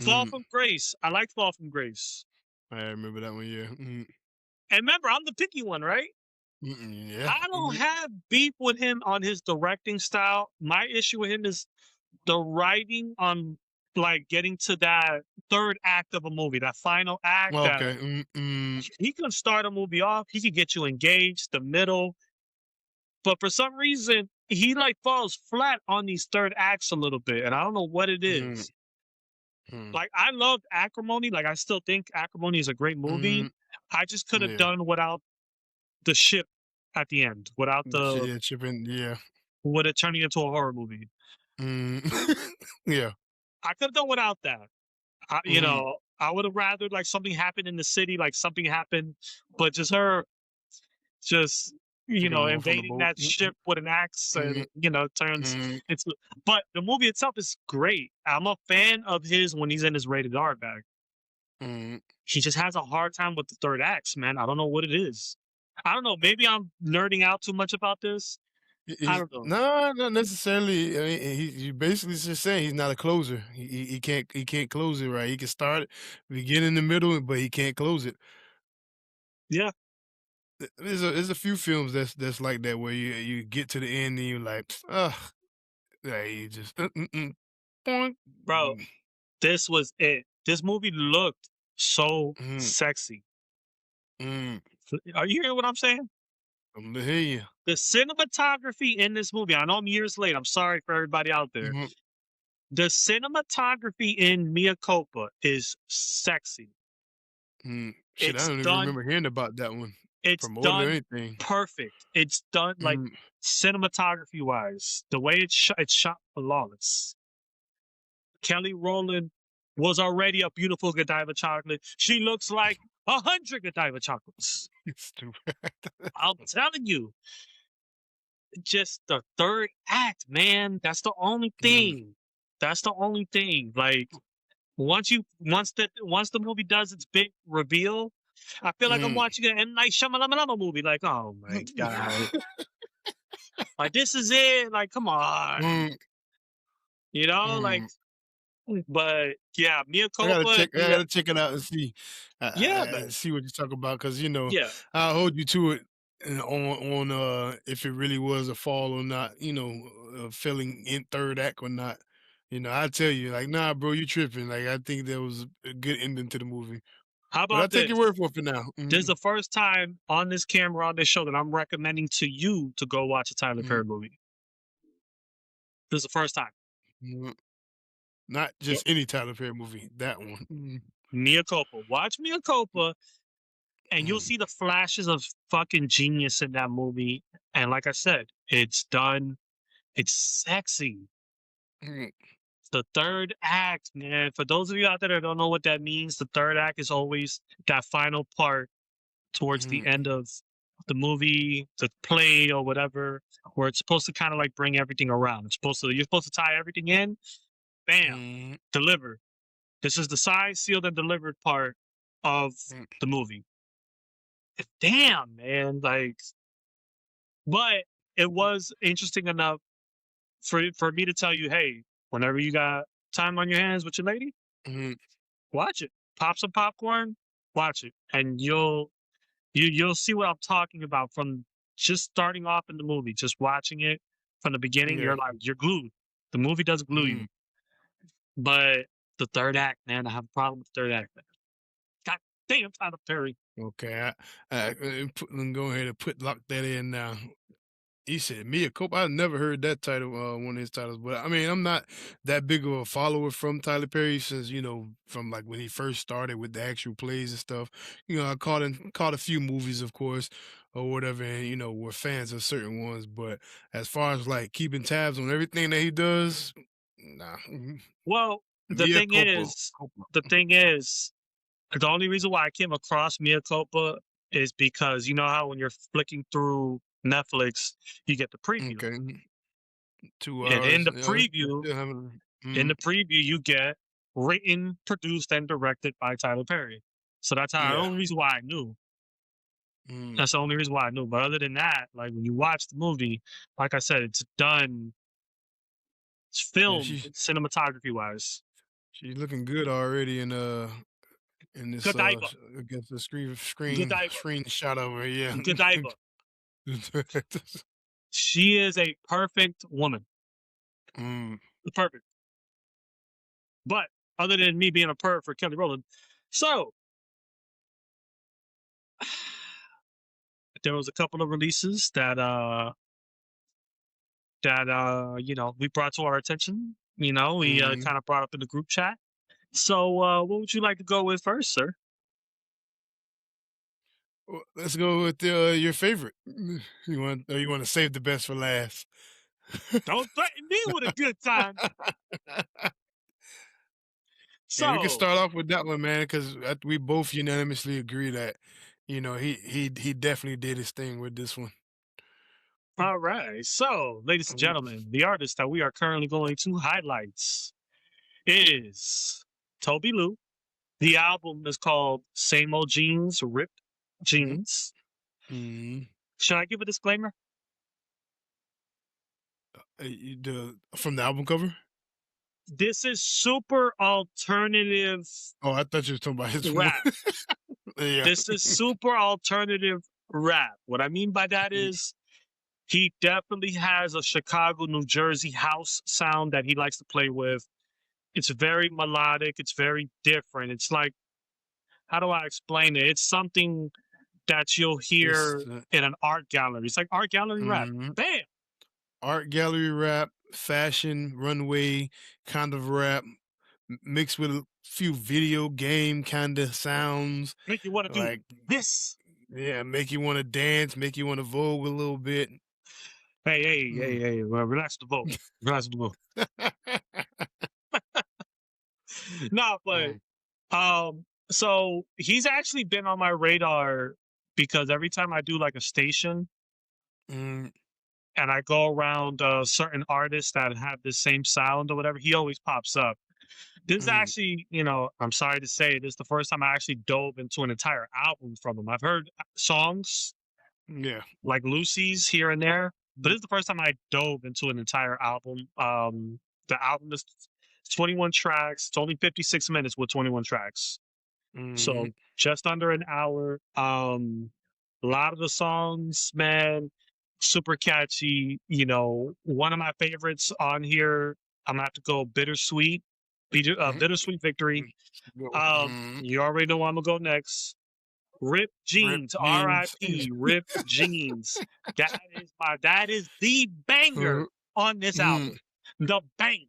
Fall mm. from Grace. I like Fall from Grace. I remember that one, yeah. And remember, I'm the picky one, right? Yeah. I don't have beef with him on his directing style. My issue with him is the writing on like getting to that third act of a movie, that final act that Okay. he can start a movie off, he can get you engaged, the middle, but for some reason he like falls flat on these third acts a little bit, and I don't know what it Mm, is. mm, Like I loved Acrimony, like I still think Acrimony is a great movie. mm. I just could have Yeah. done without the ship at the end, without the Yeah, chipping, yeah. with it turning into a horror movie. Mm. Yeah. I could have done without that. Mm. I would have rather like something happened in the city, like something happened, but just her, just Taking them off on the invading boat. that ship with an axe, Mm, and turns mm, into. But the movie itself is great. I'm a fan of his when he's in his rated R bag. mm. He just has a hard time with the third acts, man. I don't know what it is. I don't know. Maybe I'm nerding out too much about this. I He's don't know. no, not necessarily. I mean, he basically just saying he's not a closer. He can't close it right. He can start it, begin in the middle, but he can't close it. Yeah, There's a few films that's like that where you get to the end and you're like, ugh, like you just boink. bro. This was it. This movie looked so Mm, sexy. mm, Are you hearing what I'm saying? I'm to hear you. The cinematography in this movie, I know I'm years late. I'm sorry for everybody out there. Mhm, The cinematography in Mia Copa is sexy. Shit, I It's don't even done. remember hearing about that one It's from more than done anything. perfect. It's done like Mm, cinematography wise. The way it's shot flawless. Kelly Rowland was already a beautiful Godiva chocolate. She looks like 100 Godiva chocolates. stupid. I'm telling you, just the third act, man. That's the only Mm, thing. That's the only thing. Like once the movie does its big reveal, I feel like I'm mm. watching an M Night Shyamalan movie. Like, oh my god, like this is it. Like, come on, Mm, like. mm. But yeah, Mia I gotta Copa, check. I gotta check it out and see. yeah, I man, see what you're talking about because yeah. I'll hold you to it on if it really was a fall or not. Filling in third act or not. I tell you like, nah, bro, you tripping. Like I think there was a good ending to the movie, How but I about take your this? word for it for now. This is the first time on this camera on this show that I'm recommending to you to go watch a Tyler Mm, Perry movie. This is the first time. mm. Not Yep. just any Tyler Perry movie. That one. Mia Copa. Watch Mia Copa, and you'll Mm, see the flashes of fucking genius in that movie. And like I said, it's done. It's sexy. mm, The third act, man. For those of you out there that don't know what that means, the third act is always that final part towards the mm, end of the movie, the play, or whatever, where it's supposed to kind of like bring everything around. You're supposed to tie everything in. Bam, mm, deliver. This is the signed, sealed, and delivered part of mm. the movie. Damn, man. Like, but it was interesting enough for me to tell you, hey, whenever you got time on your hands with your lady, Mhm. watch it. Pop some popcorn, watch it, and you'll see what I'm talking about from just starting off in the movie, just watching it from the beginning. Yeah. You're like you're glued. The movie does glue you, Mm. but the third act, man, I have a problem with the third act. Man. God damn, Tyler Perry. Okay. Go ahead and lock that in now. He said Mia Cope. I've never heard that title, one of his titles, but I mean, I'm not that big of a follower from Tyler Perry since from like when he first started with the actual plays and stuff. I caught a few movies, of course, or whatever, and we're fans of certain ones. But as far as like keeping tabs on everything that he does, nah. Well, the Mia thing Copa. is, the thing is, the only reason why I came across Mia Copa is because you know how when you're flicking through Netflix, you get the preview, Okay. 2 and in hours. the Yeah, we preview, still haven't. in the preview, you get written, produced, and directed by Tyler Perry. So that's how the Yeah. only reason why I knew. Mm. That's the only reason why I knew. But other than that, like when you watch the movie, like I said, it's done, it's Yeah, filmed cinematography wise. she's looking good already in this Godiva, against the Godiva, screenshot of her. Yeah. Godiva. She is a perfect woman. Mm. Perfect. But other than me being a perv for Kelly Rowland, so there was a couple of releases that we brought to our attention. We Mm. kind of brought up in the group chat. So what would you like to go with first, sir? Well, let's go with your favorite. You want to save the best for last? Don't threaten me with a good time. Yeah, we can So start off with that one, man, because we both unanimously agree that he definitely did his thing with this one. all right. So, ladies and Mm. gentlemen, the artist that we are currently going to highlight is Tobi Lou. The album is called Same Old Jeans, Ripped Jeans. Mm. Should I give a disclaimer? From the album cover. This is super alternative Oh, I thought you were talking about his one. rap. Yeah. This is super alternative rap. What I mean by that is he definitely has a Chicago, New Jersey house sound that he likes to play with. It's very melodic. It's very different. It's like, how do I explain it? It's something that you'll It's hear in an art gallery. It's like art gallery rap. mhm. Bam! Art gallery rap, fashion, runway kind of rap, mixed with a few video game kind of sounds. Make you want to do Like, this. yeah, make you want to dance, make you want to vogue a little bit. Hey. Well, relax the vote. Relax the vote. No, but Mm. so he's actually been on my radar because every time I do like a station Mm. and I go around certain artists that have the same sound or whatever, he always pops up. This is Mm. actually, I'm sorry to say, this is the first time I actually dove into an entire album from him. I've heard songs Yeah. like Lucy's here and there, but this is the first time I dove into an entire album. The album is 21 tracks. It's only 56 minutes with 21 tracks. So Mm. just under an hour. A lot of the songs, man, super catchy. One of my favorites on here, I'm gonna have to go Bittersweet. Bittersweet Victory. Mm. You already know where I'm gonna go next. Rip Rip Jeans, jeans. R.I.P. Rip Jeans. That is the banger on this album. The banger.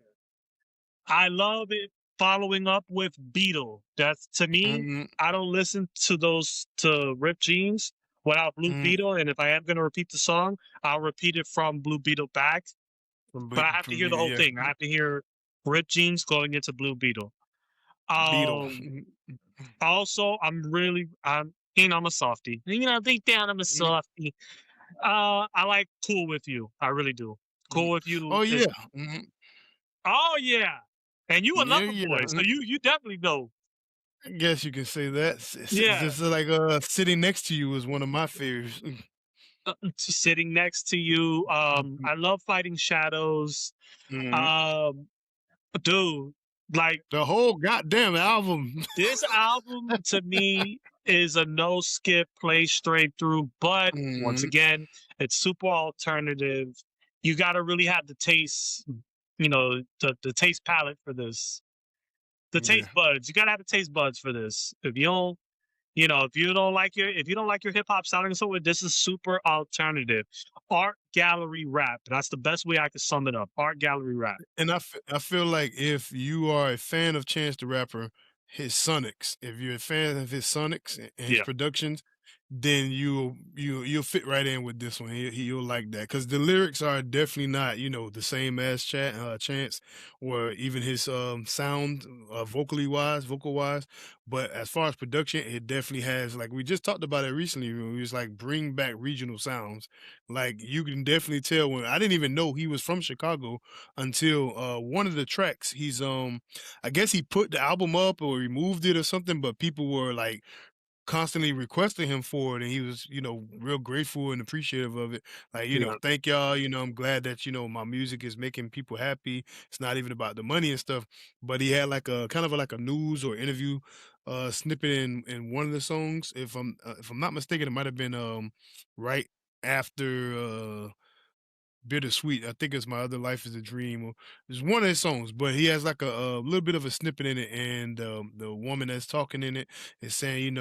I love it. Following up with Beetle. That's to me. Mm. I don't listen to Rip Jeans without Blue Mm. Beetle, and if I am gonna repeat the song, I'll repeat it from Blue Beetle back. But I have to hear the whole thing. I have to hear Rip Jeans going into Blue Beetle. Beetle. Also, I'm a softie. Deep down, I'm a softie. I like Cool With You. I really do. Cool With You Oh is, yeah. Mm. oh yeah. And you a Yeah, lover boy, so you definitely know. I guess you can say that. Yeah. Just like sitting next to you is one of my favorites. Sitting next to you. Mhm, I love fighting shadows. mhm. Um, dude, like The whole goddamn album. this album to me is a no skip play straight through, but once Mhm, again, it's super alternative. You got to really have the taste, the taste palette for this. The yeah. taste buds. You got to have the taste buds for this. If you don't like your hip hop sounding so good, this is super alternative. Art gallery rap. That's the best way I could sum it up. Art gallery rap. And I feel like if you are a fan of Chance the Rapper, his Sonics, if you're a fan of his Sonics and his Yeah. productions, then you'll fit right in with this one. You'll like that because the lyrics are definitely not the same as Chance or even his sound vocal wise. But as far as production, it definitely has, like we just talked about it recently when we was like bring back regional sounds. Like you can definitely tell when I didn't even know he was from Chicago until one of the tracks I guess he put the album up or removed it or something, but people were like constantly requesting him for it, and he was real grateful and appreciative of it, like Yeah. thank y'all, I'm glad that my music is making people happy. It's not even about the money and stuff. But he had like a kind of like a news or interview snippet in one of the songs. If I'm not mistaken, it might have been right after Bittersweet. I think it's My Other Life Is a Dream. Or it's one of his songs, but he has like a little bit of a snippet in it, and the woman that's talking in it is saying,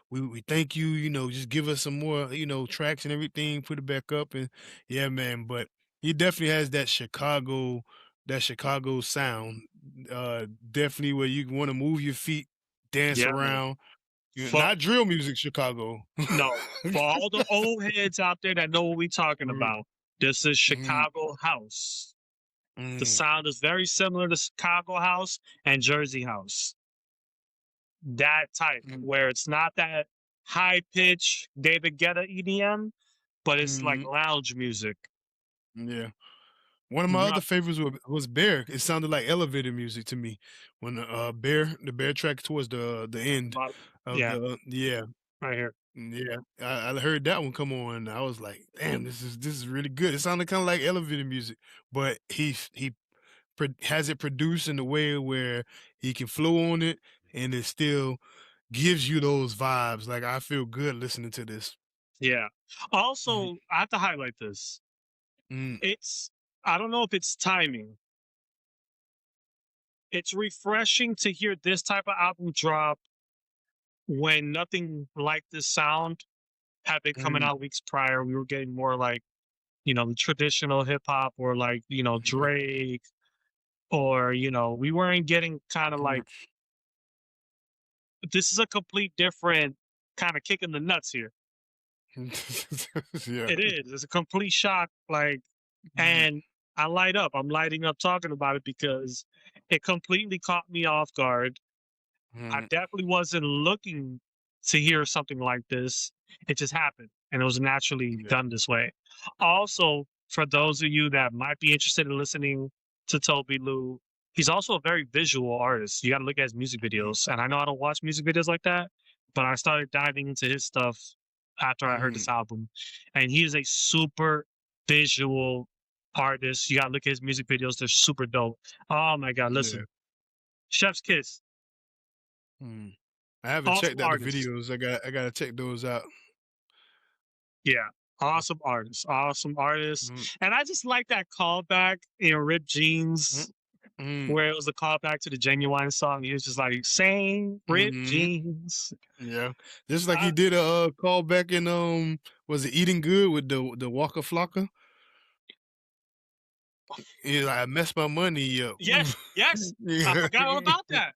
we thank you, just give us some more, tracks and everything, put it back up, and yeah, man. But he definitely has that Chicago sound. Definitely where you want to move your feet, dance Yeah. around. For Not drill music, Chicago. No, for all the old heads out there that know what we're talking Mm, about, this is mm, Chicago house. The mm, sound is very similar to Chicago house and Jersey house. That type mm, where it's not that high pitch David Guetta EDM, but it's like mm, lounge music. yeah. One of my other Rough, favorites was Bear. It sounded like elevator music to me when the Bear track towards the end of yeah, yeah, right here. yeah. I heard that one come on. And I was like, damn, this is really good. It sounded kind of like elevator music, but he has it produced in a way where he can flow on it, and it still gives you those vibes. Like I feel good listening to this. Yeah. Mhm. Also, I have to highlight this. Mm, It's I don't know if it's timing. It's refreshing to hear this type of album drop when nothing like this sound had been coming mm, out weeks prior. We were getting more like, the traditional hip hop or like, mm, Drake or, we weren't getting kind of mm. like, this is a complete different kind of kick in the nuts here. Yeah. It is. It's a complete shock. Like, Mm, and I light up. I'm lighting up talking about it because it completely caught me off guard. I mm, definitely wasn't looking to hear something like this. It just happened, and it was naturally yeah. done this way. Also, for those of you that might be interested in listening to Toby Lou, he's also a very visual artist. You got to look at his music Mm, videos, and I know how to watch music videos like that, but I started diving into his stuff after I heard mm, this album, and he is a super visual artist. You got to look at his music videos; they're super dope. Oh my god, yeah. listen, Chef's Kiss, Mm. I haven't awesome checked out the artist. videos. I gotta check those out. Yeah, awesome artist, Mm, and I just like that callback in Ripped mm, Jeans, mm, where it was a callback to the Genuine song. He was just like, "Same Ripped mhm. Jeans." Yeah. Just like he Uh, did a call back in was it Eating Good with the Waka Flocka? He's like, I messed my money up. yes, yes, I Yeah. forgot all about that.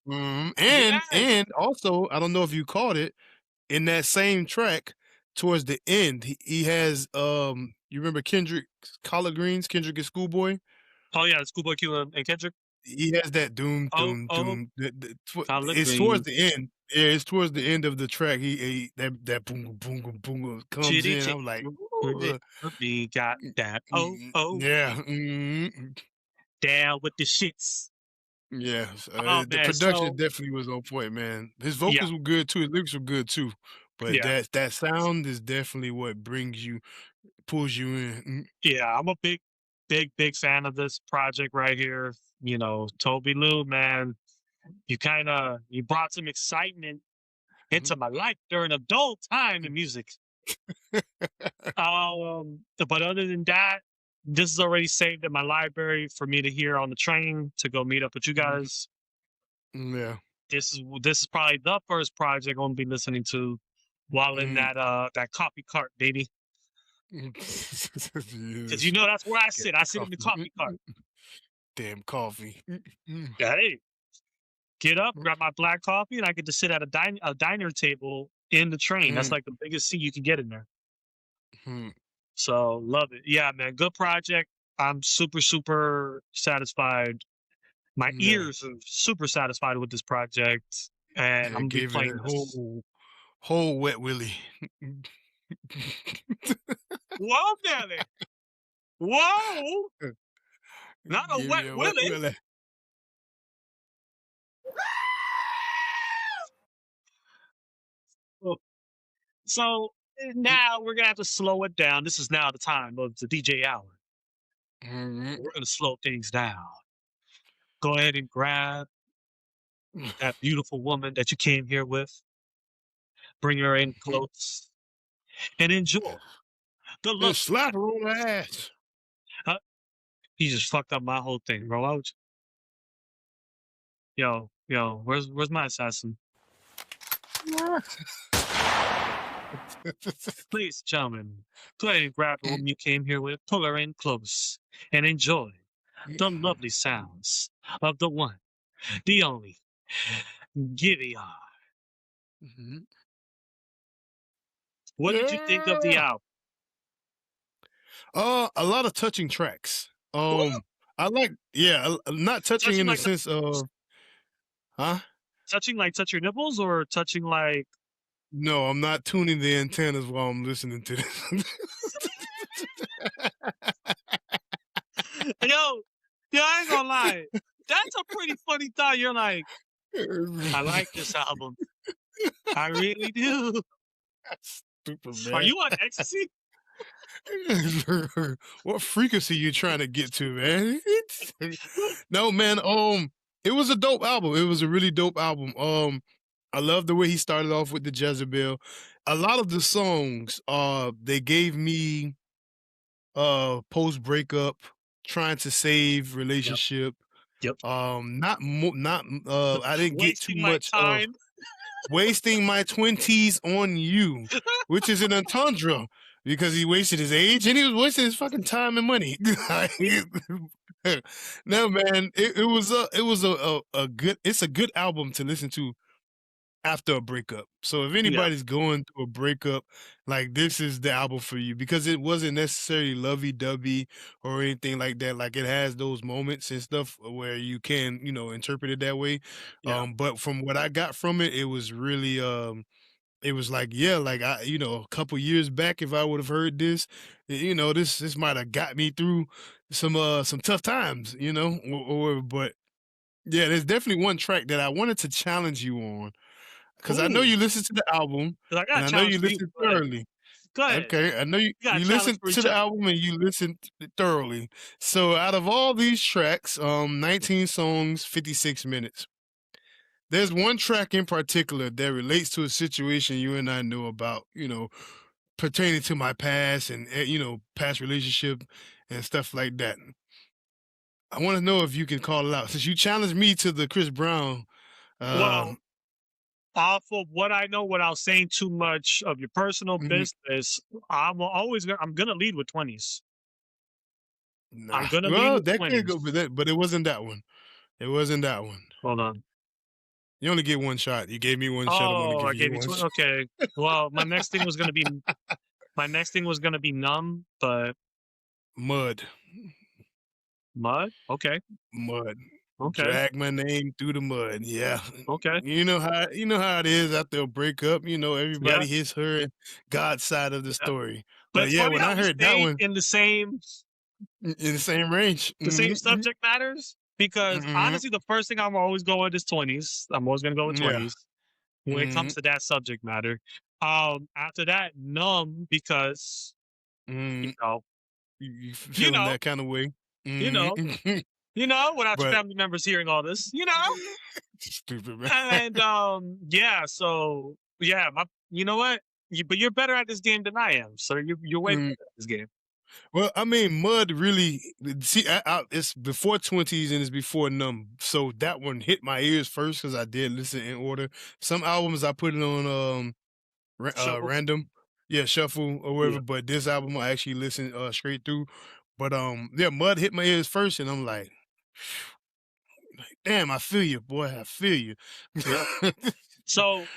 Mhm. And Yes. and also, I don't know if you caught it, in that same track, towards the end, he has you remember Kendrick's Collard Greens, Kendrick and Schoolboy? Oh yeah, Schoolboy Q and Kendrick. He has that doom Oh, doom oh, doom. collard It's towards greens, the end. Yeah, it's towards the end of the track. He that boom boom boom boom comes chitty in. chitty. I'm like, It ooh, me got that. Oh, oh, yeah, mhm, down with the shits. yeah. Oh The man, production so definitely was on point, man. His yeah, vocals were good too. His lyrics were good too. but Yeah. that sound is definitely what pulls you in. Yeah, I'm a big fan of this project right here. You know, Tobi Lou, man, you brought some excitement into my life during a dull time in music. But other than that, this is already saved in my library for me to hear on the train to go meet up with you guys. Yeah. This is probably the first project I'm gonna be listening to while in that coffee cart, baby. Because you know that's where I Get sit. I sit in the coffee cart. Damn coffee. Hey, get up, grab my black coffee, and I get to sit at a diner table in the train. That's like the biggest seat you can get in there. So love it. Yeah, man, good project. I'm super satisfied. My ears are super satisfied with this project, and I'm gonna be Gave it playing a this. whole wet willy. Whoa, Nelly! Whoa! Not a Give wet me a wet willy. willy. So now we're gonna have to slow it down. This is now the time of the DJ hour. We're gonna slow things down. Go ahead and grab that beautiful woman that you came here with. Bring her in close and enjoy the love. Just slap her on the ass. He just fucked up my whole thing, bro. Why would you... Yo, where's my assassin? Please, gentlemen, go ahead and grab the woman you came here with, pull her in close, and enjoy the lovely sounds of the one, the only, Giveon. What did you think of the album? A lot of touching tracks. I like, not touching in the sense of, touching like touch your nipples or touching like... No, I'm not tuning the antennas while I'm listening to this. Yo, I ain't gonna lie. That's a pretty funny thought. You're like, I like this album. I really do. Stupid, man. Are you on ecstasy? What frequency you trying to get to, man? No, man. It was a dope album. It was a really dope album. I love the way he started off with the Jezebel. A lot of the songs, they gave me post breakup, trying to save relationship. Yep. I didn't get too much time. of wasting my 20s on you, which is an entendre because he wasted his age and he was wasting his fucking time and money. No, man, it was a good album to listen to after a breakup. So if anybody's going through a breakup, like, this is the album for you, because it wasn't necessarily lovey-dovey or anything like that. Like, it has those moments and stuff where you can, interpret it that way. But from what I got from it, it was really it was like, a couple years back, if I would have heard this, this might have got me through some tough times, but yeah, there's definitely one track that I wanted to challenge you on. Because I know you listened to the album, and I know you listened thoroughly. Go ahead. Okay, I know you listened to the album and you listened thoroughly. So out of all these tracks, 19 songs, 56 minutes. There's one track in particular that relates to a situation you and I know about, pertaining to my past and, past relationship and stuff like that. I want to know if you can call it out. Since you challenged me to the Chris Brown. Well, off of what I know, without saying too much of your personal business, I'm gonna lead with 20s. Nah. I'm gonna lead with that 20s. could go with that, but it wasn't that one. It wasn't that one. Hold on. You only get one shot. You gave me one shot. Oh, I gave you one. Okay. Well, my next thing was gonna be numb, but mud. Mud? Okay. Mud. Okay. Drag my name through the mud. Yeah. Okay. You know how it is after a breakup. Everybody hits her and God's side of the story. But yeah, when I heard that one in the same range, the same subject matters, because honestly, the first thing I'm always going with is 20s. I'm always gonna go with 20s when it comes to that subject matter. After that, Numb, because you Mm, know, you you feeling know, that kind of way? you know, Mm. without your But family members hearing all this, stupid man. and yeah, so yeah, you know what? But you're better at this game than I am, so you're way better Mm. at this game. Well, I mean, Mud really see. It's before 20s and it's before Numb, so that one hit my ears first because I did listen in order. Some albums I put it on Shuffle. random, yeah, shuffle or Yeah. whatever. But this album I actually listened straight through. But yeah, Mud hit my ears first, and I'm like, damn, I feel you, boy, I feel you. Yeah. So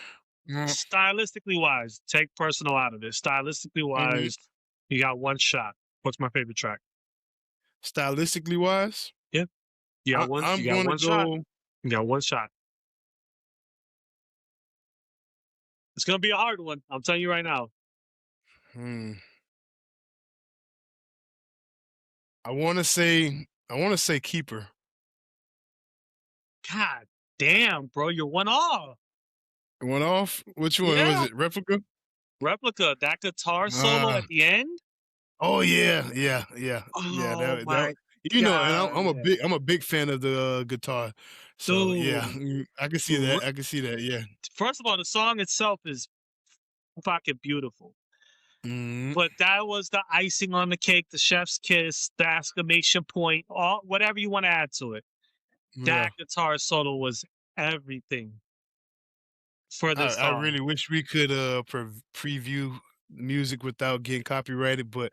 Mm, stylistically wise, take personal out of it. Stylistically mhm. wise, you got one shot. What's my favorite track? Stylistically wise, Yeah. You got one. I'm You got gonna one shot. go. You got one shot. It's gonna be a hard one. I'm telling you right now. Hmm, I want to say Keeper. God damn, bro, you're one off. It went off. Which one was Yeah. it? Replica. Replica, that guitar solo Ah. at the end. Oh yeah. Oh That my and god, I'm a big fan of the guitar. So yeah, dude. I can see Re- that. I can see that. Yeah. First of all, the song itself is fucking beautiful. Mm, But that was the icing on the cake, the chef's kiss, the exclamation point, all whatever you want to add to it. yeah. That guitar solo was everything for this I song. really wish we could preview music without getting copyrighted, but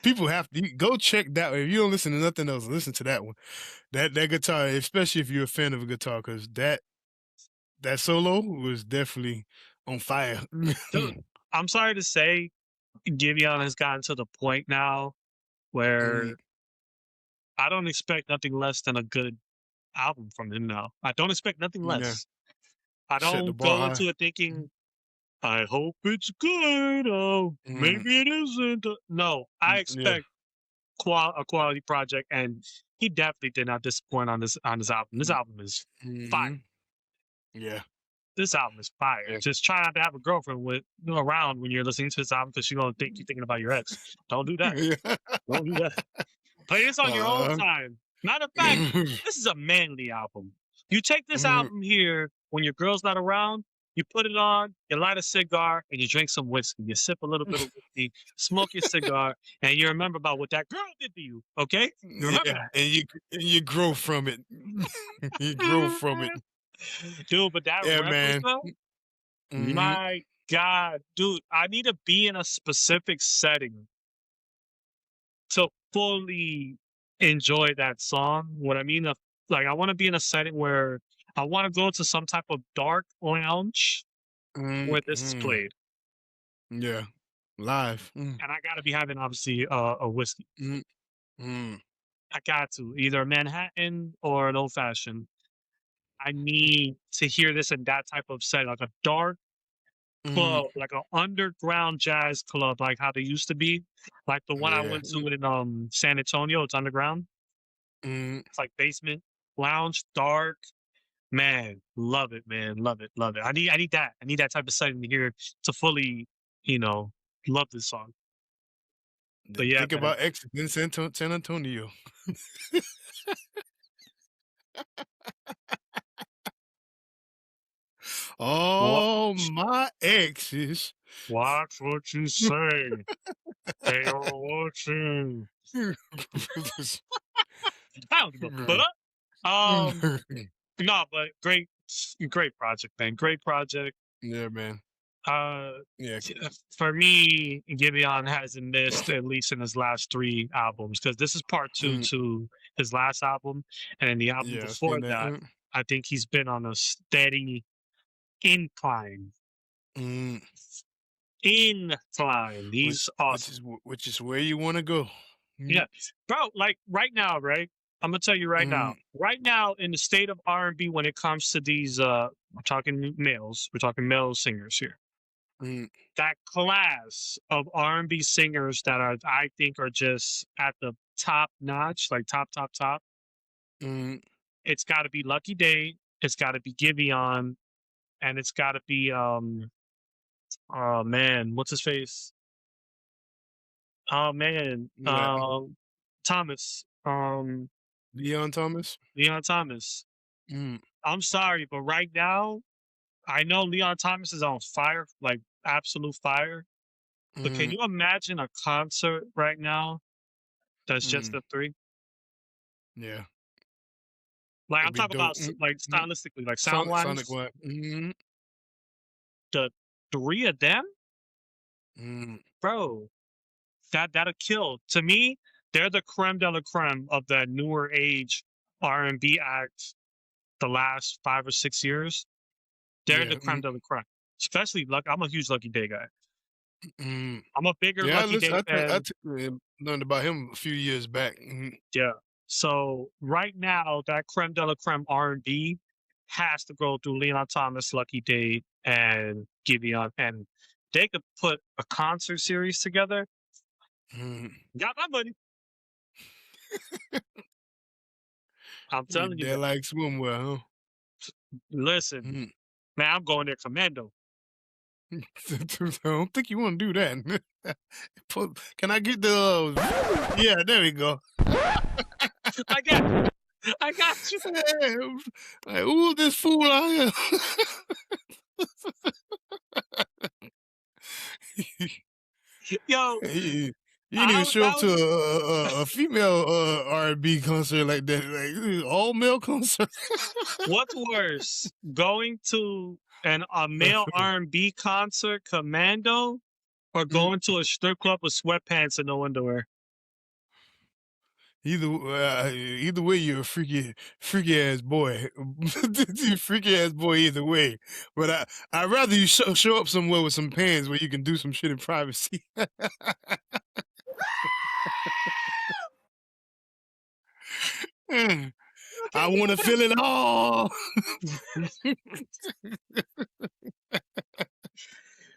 people have to go check that one. If you don't listen to nothing else, listen to that one. That guitar, especially if you're a fan of a guitar, because that solo was definitely on fire. Dude, I'm sorry to say, Giveon has gotten to the point now Mm, where I don't expect nothing less than a good album from him now. I don't expect nothing yeah, less. I set the don't bar go high. into it thinking, I hope it's good. Oh, Mm, maybe it isn't. No, I yeah. expect a quality project, and he definitely did not disappoint on this album. This album is fire. Mm-hmm. Yeah. This album is fire. Yeah. Just try not to have a girlfriend around when you're listening to this album because she's gonna think you're thinking about your ex. Don't do that. Don't do that. Play this on your own uh, time. Matter of fact, this is a manly album. You take this mm, album here when your girl's not around, you put it on, you light a cigar, and you drink some whiskey. You sip a little bit of whiskey, smoke your cigar, and you remember about what that girl did to you. Okay? You remember yeah, and you grow from it. You grow from it. that. Dude, but that Yeah, man. replica, Hmm. my God, dude, I need to be in a specific setting to fully enjoy that song. What I mean, like, I want to be in a setting where I want to go to some type of dark lounge where this is Mm-hmm. played, Yeah, live. Mm, and I got to be having obviously a whiskey. mm, mm, I got to either a Manhattan or an old fashioned. I need to hear this in that type of setting, like a dark mm, club, like an underground jazz club, like how they used to be, like the one I yeah. went to in San Antonio. It's underground. Mm, It's like basement lounge, dark. Man, love it, man. Love it, love it. I need that. I need that type of setting to hear to fully, you know, love this song. But yeah, think man. about exit in San Antonio. What All my exes. watch what you say. They are watching. I don't give a fuck. No, but great project, man. Great project. Yeah, man. Uh Yeah. for me, Giveon hasn't missed at least in his last three albums because this is part two Mm, to his last album, and then the album yeah, I before seen that. that, I think he's been on a steady incline. Mm, Incline. which He's which awesome. is which is where you want to go. Yeah, Mm, bro. Like right now, right? I'm gonna tell you right now. mm, Right now, in the state of R&B, when it comes to these, we're talking males. We're talking male singers here. mm, That class of R&B singers that I think are just at the top notch, like top. mm, It's got to be Lucky Day. It's got to be Giveon, and it's got to be Oh man, what's his face? Oh man, What? Thomas. Leon Thomas? Leon Thomas. Mm, I'm sorry, but right now, I know Leon Thomas is on fire, like absolute fire. But can mm, you imagine a concert right now that's just mm. the three? Yeah. Like I'm It'd be talking about dope. like stylistically, like sound Sonic wise, what? the three of them, Mm, bro. That'll kill. To me, they're the creme de la creme of that newer age R&B act. The last 5 or 6 years, they're the yeah. creme de la creme. Especially I'm a huge Lucky Day guy. Mm. I'm a bigger Yeah, Lucky Day I fan. learned about him a few years back. Yeah. So right now, that creme de la creme R&B has to go through Leon Thomas, Lucky Day, and Giveon, and they could put a concert series together. Mm. Got my money. I'm telling you They that. like swimwear, huh? Listen, Mm. man, I'm going there commando. I don't think you want to do that. Can I get the? Yeah, there we go. I got you. Like, ooh, this fool out here. Yo, you didn't even show up to a female R&B concert like that, like all male concert. what's worse, going to a male R&B concert commando, or going to a strip club with sweatpants and no underwear? Either way, you're a freaky ass boy. You're a freaky ass boy either way. But I'd rather you show up somewhere with some pants where you can do some shit in privacy. I want to feel it all.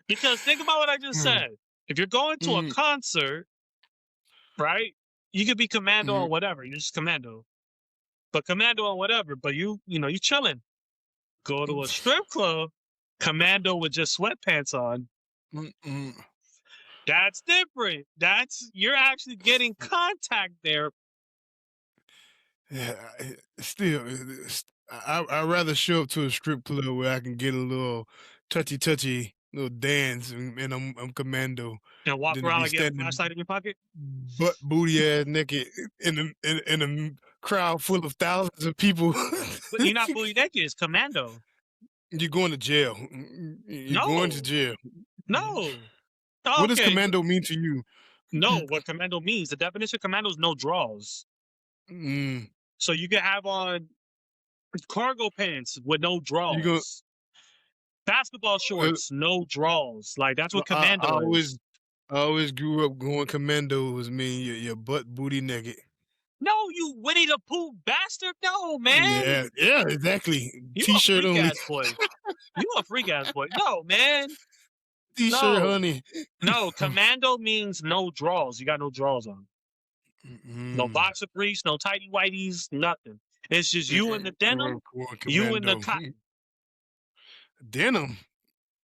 Because think about what I just said. If you're going to a concert, right? You could be commando or whatever. You're just commando. But commando or whatever. But you chilling. Go to a strip club, commando with just sweatpants on. That's different. You're actually getting contact there. Yeah, still, I'd rather show up to a strip club where I can get a little touchy little dance and I'm commando And walk than to around be like you have a standing flashlight in your pocket. butt booty ass naked in a crowd full of thousands of people. But you're not fully naked. It's commando. You're going to jail. You're going to jail. No. What does commando mean to you? No, what commando means. The definition of commando is no draws. So you can have on cargo pants with no draws. Basketball shorts, no draws. Like that's what commando is. I always grew up going commando was mean your butt booty naked. No, you Winnie the Pooh bastard. No, man. Yeah, exactly. You T-shirt a freak only. ass boy. You a freak ass boy. No, man. T-shirt, honey. No, commando means no draws. You got no draws on. No boxer briefs, no tighty whities, nothing. It's just you in the denim, you in the cotton. Denim?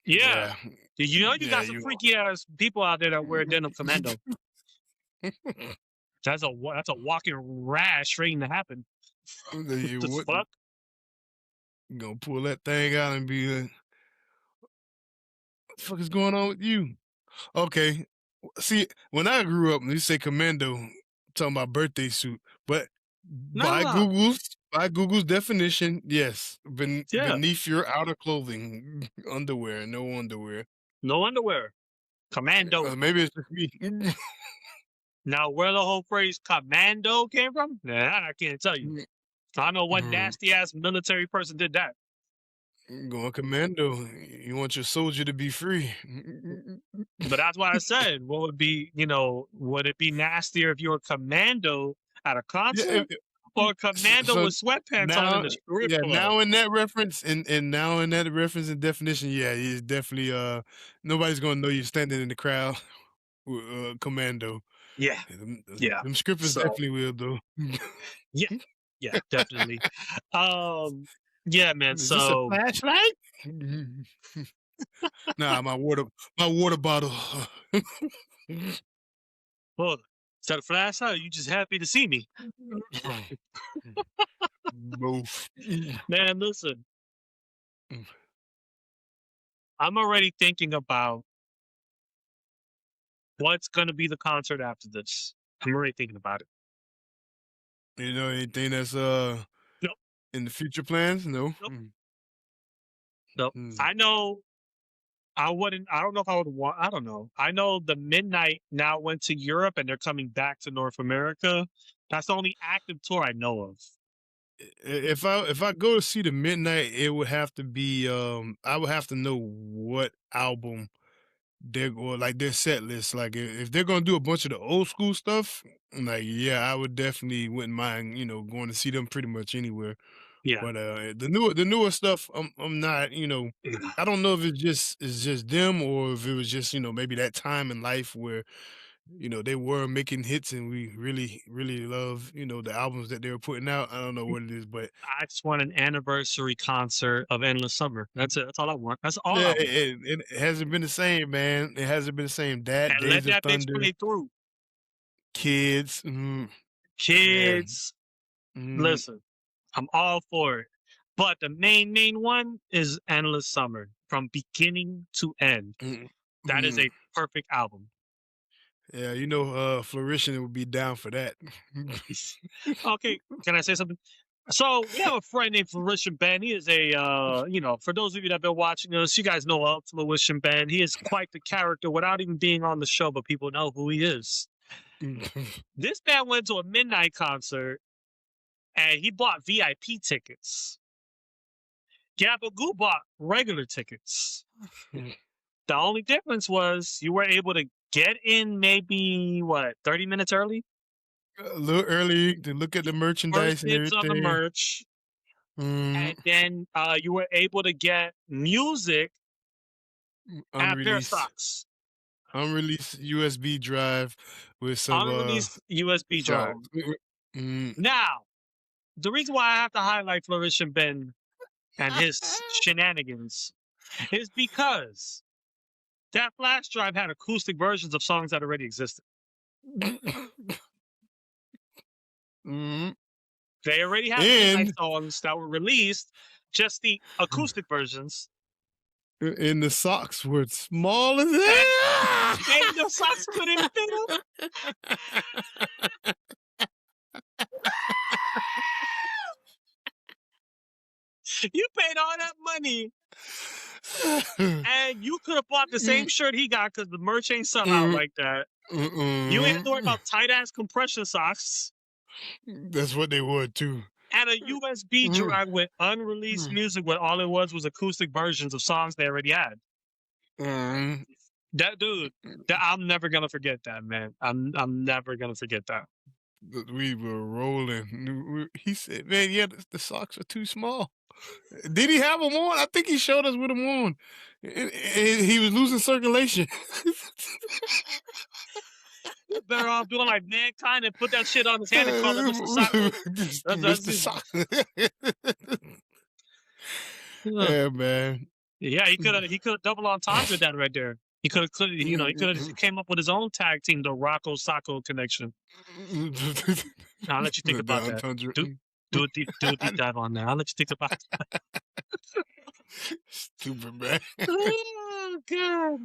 Yeah. You know you got some freaky ass people out there that wear denim commando. That's a walking rash waiting to happen. What the fuck? You gonna pull that thing out and be like, what the fuck is going on with you? Okay. See, when I grew up, you say commando, talking about birthday suit, but by Google's definition, yes, beneath your outer clothing, underwear, no underwear. No underwear. Commando. Maybe it's just me. Now, where the whole phrase commando came from? Nah, I can't tell you. I know one nasty ass military person did that. Going commando. You want your soldier to be free. But that's why I said, what would be, would it be nastier if you were commando at a concert? Or commando with sweatpants on in the strip club? Now in that reference and now in that reference and definition, it's definitely nobody's gonna know you're standing in the crowd with commando. Yeah. Them scripters definitely will though. Yeah, definitely. Yeah, man. Is this a flashlight? Nah, my water bottle. Well, is that a flashlight? Or you just happy to see me? Both. Man, listen, Mm. I'm already thinking about what's gonna be the concert after this. I'm already thinking about it. You know anything that's Nope. in the future plans? No. Nope. Nope. I know I don't know if I would want, I don't know. I know the Midnight now went to Europe and they're coming back to North America. That's the only active tour I know of. If I go to see the Midnight, it would have to be I would have to know what album they're going, like their set list. Like if they're gonna do a bunch of the old school stuff, like yeah, I would definitely wouldn't mind, going to see them pretty much anywhere. Yeah. But the newer stuff, I'm not, I don't know if it's just them or if it was just, maybe that time in life where, they were making hits and we really, really love, the albums that they were putting out. I don't know what it is, but I just want an anniversary concert of Endless Summer. That's it. That's all I want. That's all yeah, I want. it hasn't been the same, man. It hasn't been the same. That And let Days of that bitch Thunder, play through. Kids, Kids, mm, listen, I'm all for it. But the main one is Endless Summer from beginning to end. mm, That is mm. a perfect album. Yeah, Flourishing would be down for that. Okay, can I say something? So we have a friend named Flourishing Ben. He is a, for those of you that have been watching us, you guys know of Flourishing Ben. He is quite the character without even being on the show, but people know who he is. This man went to a Midnight concert and he bought VIP tickets. Gabba Gue bought regular tickets. The only difference was you were able to get in maybe 30 minutes early? A little early to look at the merchandise First and dibs on the everything. merch. And then you were able to get music and a pair of socks. Unreleased USB drive with some Unreleased USB drive. Now, the reason why I have to highlight Flourishing Ben and his shenanigans is because that flash drive had acoustic versions of songs that already existed. They already had Midnight songs that were released, just the acoustic versions. And the socks were small as hell. And the socks couldn't fit them. You paid all that money, and you could have bought the same shirt he got because the merch ain't sell out like that. You ain't have to worry about tight ass compression socks. That's what they were too. And a USB drive with unreleased music, where all it was acoustic versions of songs they already had. That dude, I'm never gonna forget that, man. I'm never gonna forget that. We were rolling. He said, "Man, yeah, the socks are too small." Did he have them on? I think he showed us with them on. He was losing circulation. Better off doing like Mankind and put that shit on his hand and call it Mr. Socko. Mr. Socko. Yeah, man. Yeah, he could have double entendre that right there. He could have came up with his own tag team, the Rocco Socko connection. I'll let you think about that. Do a deep dive on that. I'll let you think about that. Stupid, man. Oh God.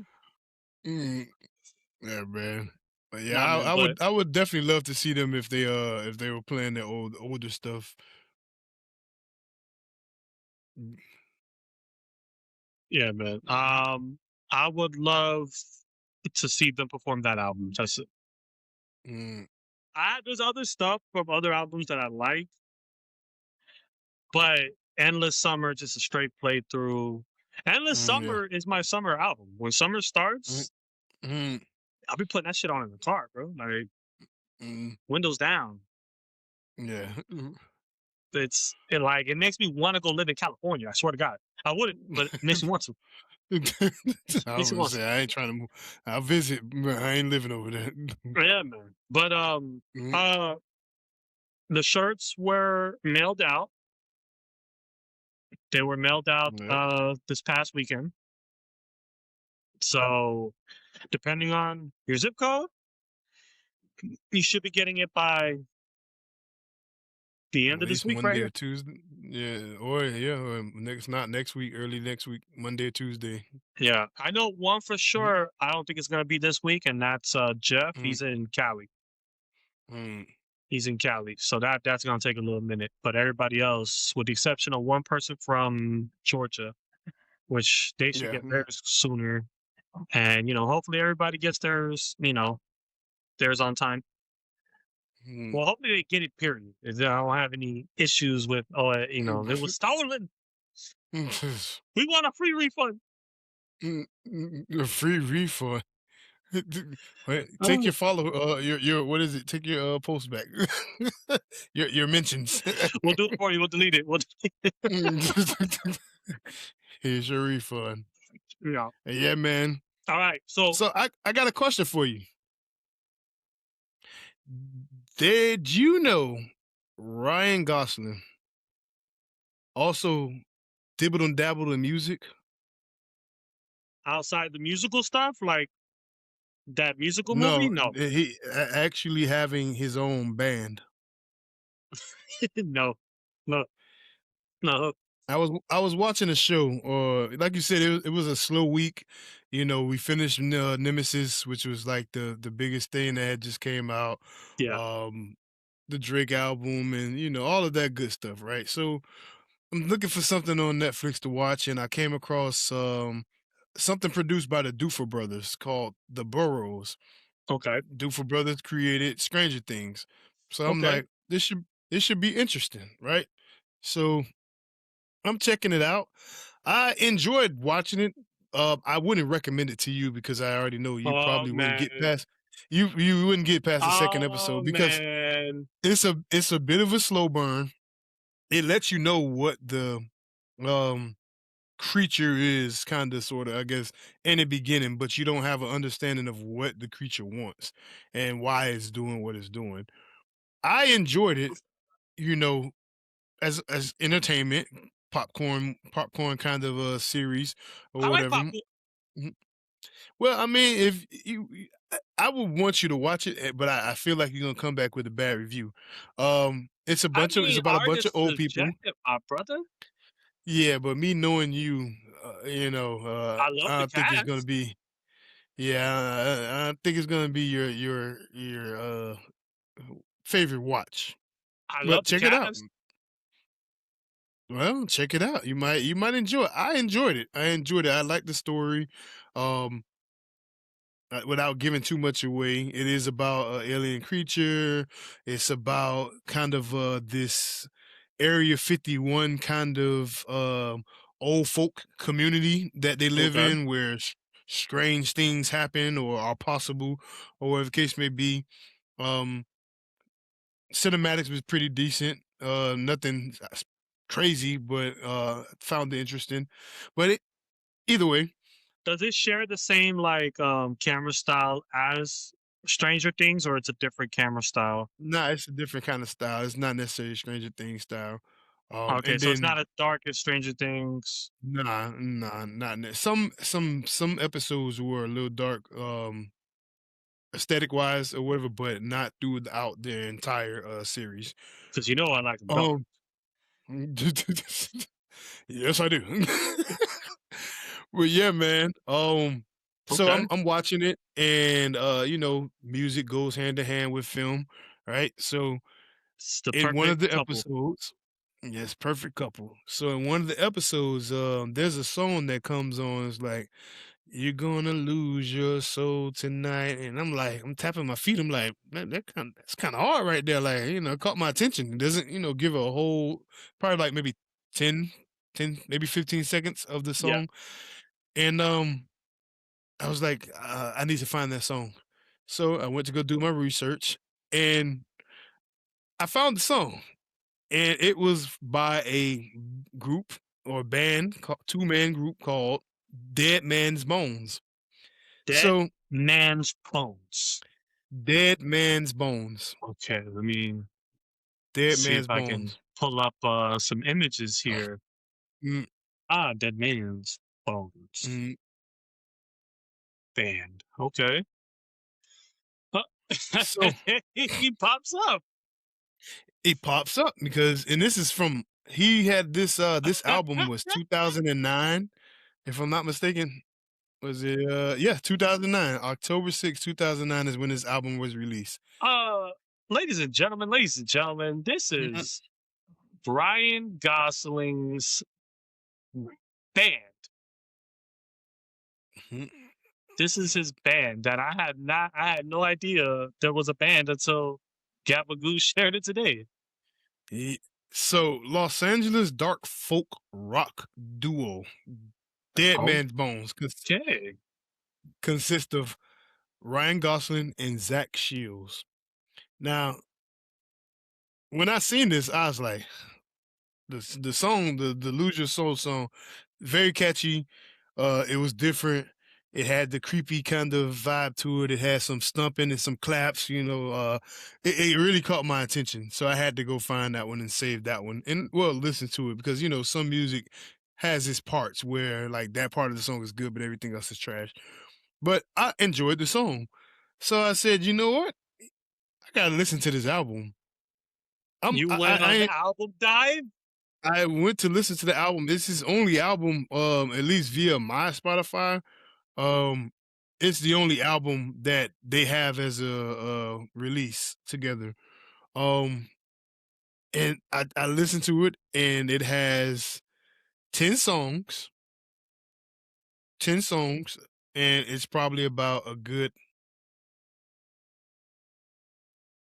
Yeah, man. But yeah, I would definitely love to see them if they were playing their older stuff. Yeah, man. I would love to see them perform that album. That's it. There's other stuff from other albums that I like, but Endless Summer, just a straight playthrough. Endless Summer is my summer album. When summer starts, I'll be putting that shit on in the car, bro. Like windows down. Yeah. It makes me want to go live in California. I swear to God. I wouldn't, but it makes me want to. I ain't trying to move. I'll visit, but I ain't living over there. Yeah, man. But the shirts were mailed out. They were mailed out this past weekend. So, depending on your zip code, you should be getting it by the At end of this least week right Monday here. or Tuesday. Or not next week, early next week, Monday or Tuesday. Yeah, I know one for Mhm. sure. I don't think it's gonna be this week, and that's Jeff. Mm, He's in Cali. mm, He's in Cali, so that's gonna take a little minute. But everybody else, with the exception of one person from Georgia, which they should yeah. get theirs sooner, and hopefully everybody gets theirs. Theirs on time. Mm. Well, hopefully they get it. Period. I don't have any issues with it was stolen. We want a free refund. A free refund. Wait, take Oh, your follow. Your what is it? Take your post back. Your mentions. we'll do it for you. We'll delete it. Here's your refund. Yeah. Yeah, man. All right. So So I got a question for you. Did you know Ryan Gosling also dibbled and dabbled in music? outside the musical stuff, like that musical movie, No, no, he actually having his own band. no, no, no. I was watching a show, or like you said, it was a slow week. We finished Nemesis, which was like the biggest thing that had just came out. Yeah. Um, the Drake album, and all of that good stuff, right? So I'm looking for something on Netflix to watch, and I came across something produced by the Duffer Brothers called The Burrows. Okay. Duffer Brothers created Stranger Things, so I'm Okay. like, this should be interesting, right? So I'm checking it out. I enjoyed watching it. I wouldn't recommend it to you because I already know you Oh probably wouldn't get man. past you wouldn't get past the second Oh episode because man. it's a bit of a slow burn. It lets you know what the um creature is, kind of, sort of, I guess, in the beginning, but you don't have an understanding of what the creature wants and why it's doing what it's doing. I enjoyed it, you know, as entertainment, popcorn kind of a series or I like whatever. popcorn. Mhm. Well, I mean, if I would want you to watch it, but I feel like you're gonna come back with a bad review. I It's mean, about a bunch of artist old people. subjective, my brother. Yeah, but me knowing you, I love the I think it's gonna cast. be. Yeah, I think it's gonna be your favorite watch. I But love the check it out. cast. Well, check it out. You might enjoy it. I enjoyed it. I like the story. Um, without giving too much away, it is about an alien creature. It's about kind of this Area 51 kind of old folk community that they live Okay. in, where strange things happen or are possible, or whatever the case may be. Um, Cinematics was pretty decent. Nothing crazy, but found it interesting. But either way, Does it share the same camera style as Stranger Things, or it's a different camera style? nah, it's a different kind of style. It's not necessarily Stranger Things style. Okay, And so it's then not as dark as Stranger Things. nah, not some episodes were a little dark, aesthetic wise or whatever, but not throughout the entire series. Because I like them dark. Um, yes, I do. Well, yeah, man. So Okay. I'm watching it, and music goes hand in hand with film, right? So It's the in one of perfect the couple. episodes, yes, perfect couple. So in one of the episodes, there's a song that comes on. It's like, "You're gonna lose your soul tonight," and I'm like, I'm tapping my feet. I'm like, man, that's kind of hard right there. Like, it caught my attention. It doesn't, give a whole, probably like maybe 10, 10, maybe 15 seconds of the Yeah. song, and I was like, I need to find that song. So I went to go do my research, and I found the song, and it was by a group or band, two-man group called Dead Man's Bones. Dead So Man's Bones. Dead Man's Bones. Okay, let me Dead see if Man's I can Bones. pull up some images Ugh. here. Mm, Dead Man's Bones. mm. Band. Okay. Uh, So he pops up. it pops up because, and this is from, he had this album was 2009, if I'm not mistaken. Was it 2009, October 6th, 2009 is when this album was released. Ladies and gentlemen, this Mhm. is Ryan Gosling's band. Mhm. This is his band that I had no idea there was a band until Gabba Gue shared it today. So Los Angeles dark folk rock duo Dead Oh, Man's Bones okay. consist of Ryan Gosling and Zach Shields. Now, when I seen this, I was like, the song, the Lose Your Soul song, very catchy. It was different. It had the creepy kind of vibe to it. It had some stumping and some claps. It really caught my attention. So I had to go find that one and save that one, and well, listen to it, because some music has its parts where like that part of the song is good, but everything else is trash. But I enjoyed the song, so I said, you know what, I gotta listen to this album. I'm You went on I the album dive? I went to listen to the album. This is only album, at least via my Spotify. Um, it's the only album that they have as a release together. Um, and I listened to it, and it has 10 songs, 10 songs, and it's probably about a good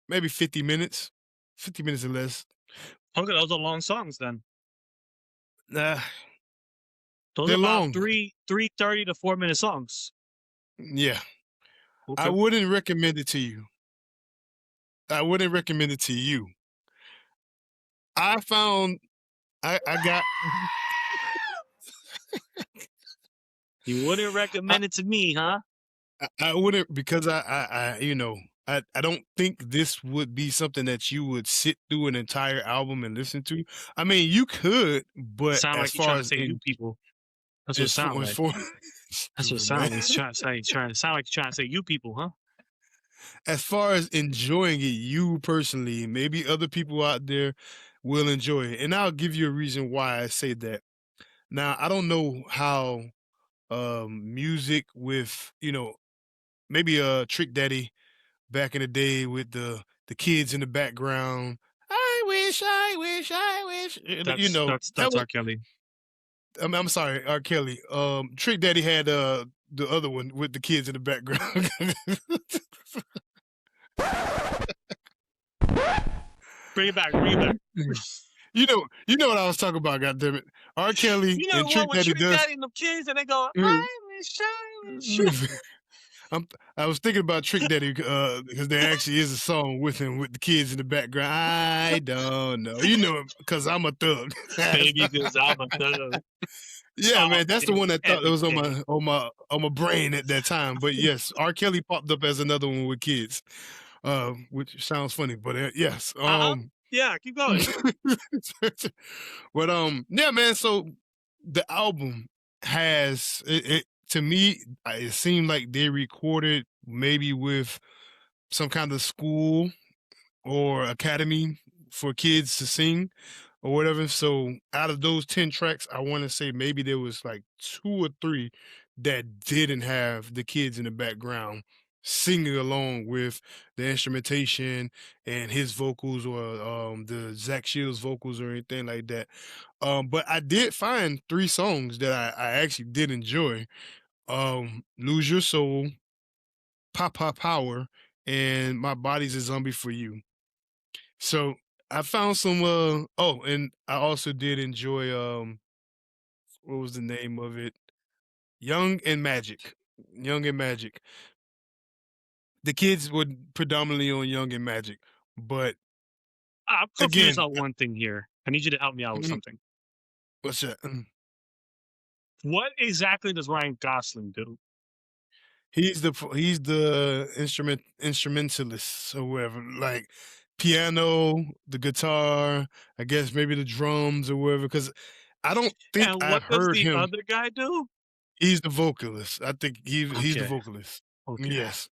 maybe 50 minutes, 50 minutes or less. Okay, those are long songs then. Nah, Those are they're about long. 3:30 to 4 minute songs. Yeah, I Okay. wouldn't recommend it to you. I wouldn't recommend it to you. I found I got You wouldn't I, recommend it to me, huh? I wouldn't, because I don't think this would be something that you would sit through an entire album and listen to. I mean, you could, but Sound as like you're far trying to as say you people. That's what it as sound for, as like. for That's what it stupid sound man. like. He's trying to say, sound like you're trying to say you people, huh? As far as enjoying it, you personally, maybe other people out there will enjoy it, and I'll give you a reason why I say that. Now, I don't know how music with maybe a Trick Daddy back in the day with the kids in the background. I wish, I wish, I wish. That That's was. R. Kelly. I'm sorry, R. Kelly. Trick Daddy had the other one with the kids in the background. Bring it back. Bring it back. You know what I was talking about. Goddamn it, R. Kelly You know and the one Trick with Daddy Trick does. Daddy and the kids, and they go, I wish. I was thinking about Trick Daddy because there actually is a song with him with the kids in the background. I don't know, because I'm a thug. Baby, because I'm a thug. Yeah, man, that's the Talking one that thought that every was on day. my brain at that time. But yes, R. Kelly popped up as another one with kids, which sounds funny, but yes, Yeah, keep going. but yeah, man. So the album has it to me. It seemed like they recorded maybe with some kind of school or academy for kids to sing or whatever. So out of those 10 tracks, I want to say maybe there was like 2 or 3 that didn't have the kids in the background singing along with the instrumentation and his vocals, or the Zach Shields vocals or anything like that. But I did find 3 songs that I actually did enjoy. Lose Your Soul, Papa Power, and My Body's a Zombie for You. So I found some and I also did enjoy what was the name of it? Young and Magic. Young and Magic. The kids were predominantly on Young and Magic, but I'm confused again, on one thing here. I need you to help me out with something. what's that? What exactly does Ryan Gosling do? He's the instrumentalist or whatever, like piano, the guitar, I guess maybe the drums or whatever. Because I don't think And I what does heard the him. other guy do? He's the vocalist. I think he's the Okay. vocalist. Okay. Yes,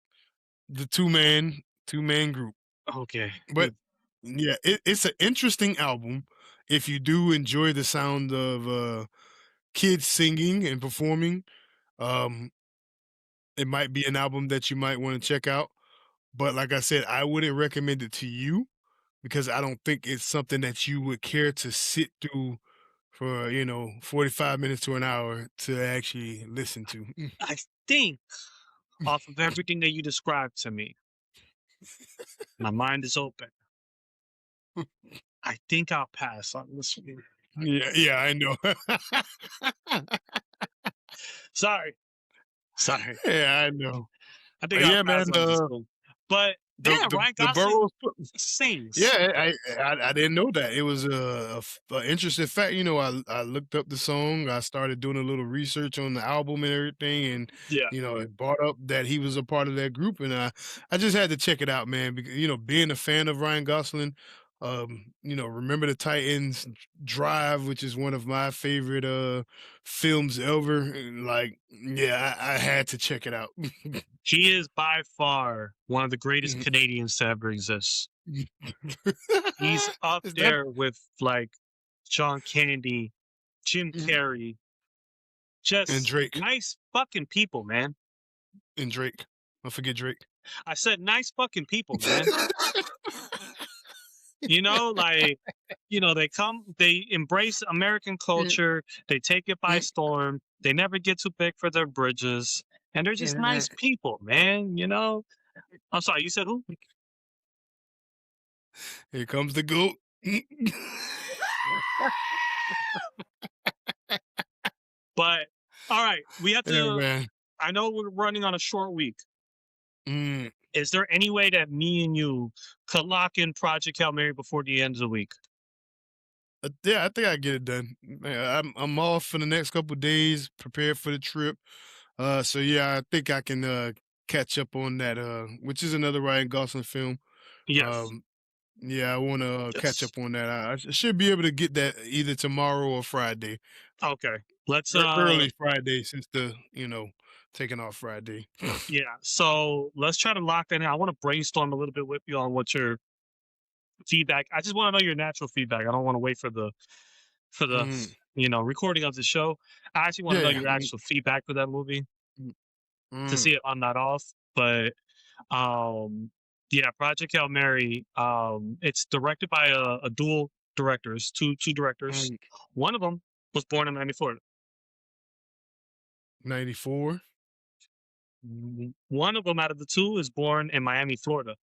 the two man group. Okay. But yeah, it's an interesting album if you do enjoy the sound of kids singing and performing. Um, it might be an album that you might want to check out. But like I said, I wouldn't recommend it to you because I don't think it's something that you would care to sit through for 45 minutes to an hour to actually listen to. I think off of everything that you described to me, my mind is open. I think I'll pass on this one. Yeah, I know. Sorry. Yeah, I know. I think I'll Yeah, pass man. on this one. But damn, Ryan The Gosling Burrows. sings. Yeah, I didn't know that. It was a interesting fact. I looked up the song. I started doing a little research on the album and everything, and Yeah. it brought up that he was a part of that group, and I just had to check it out, man. Because being a fan of Ryan Gosling, Remember the Titans, Drive, which is one of my favorite films ever. And yeah, I had to check it out. He is by far one of the greatest Canadians to ever exist. He's up Is that there with like John Candy, Jim Carrey. and Just Drake? nice fucking people, man. And Drake. Don't forget Drake. I said nice fucking people, man. They embrace American culture, they take it by storm, they never get too big for their bridges, and they're just nice people, man, I'm sorry, you said who? Here comes the goat. But all right, we have Yeah, to man. I know we're running on a short week. Mm. Is there any way that me and you could lock in Project Hail Mary before the end of the week? Yeah, I think I get it done. Man, I'm off for the next couple of days, prepared for the trip. So yeah, I think I can catch up on that. Which is another Ryan Gosling film. Yes. Yeah, I want to catch Yes. up on that. I should be able to get that either tomorrow or Friday. Okay. Let's Early Friday, since the taking off Friday. yeah. So let's try to lock that in. I want to brainstorm a little bit with you on what your feedback. I just want to know your natural feedback. I don't want to wait for the recording of the show. I actually want to know Yeah. your actual feedback for that movie to Mm. see it on that off. But yeah, Project Hail Mary. It's directed by a dual directors, two directors. Mm. One of them was born in Miami, Florida. 94. One of them out of the two is born in Miami, Florida.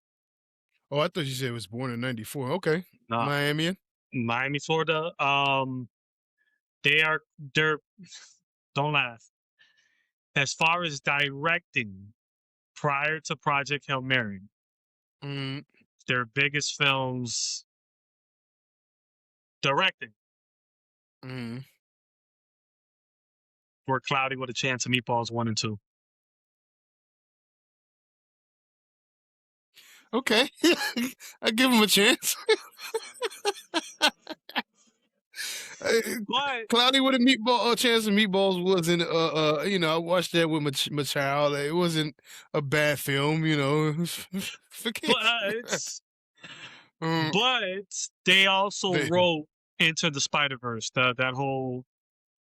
Oh, I thought you said it was born in 94. Okay. Nah. Miamian. Miami, Florida. They're don't laugh. As far as directing, prior to Project Hail Mary, their biggest films directing were Cloudy with a Chance of Meatballs 1 and 2. Okay. I give him a chance. But Cloudy with a Chance of Meatballs wasn't I watched that with my child. It wasn't a bad film, for kids. but they also wrote Into the Spider-Verse, that whole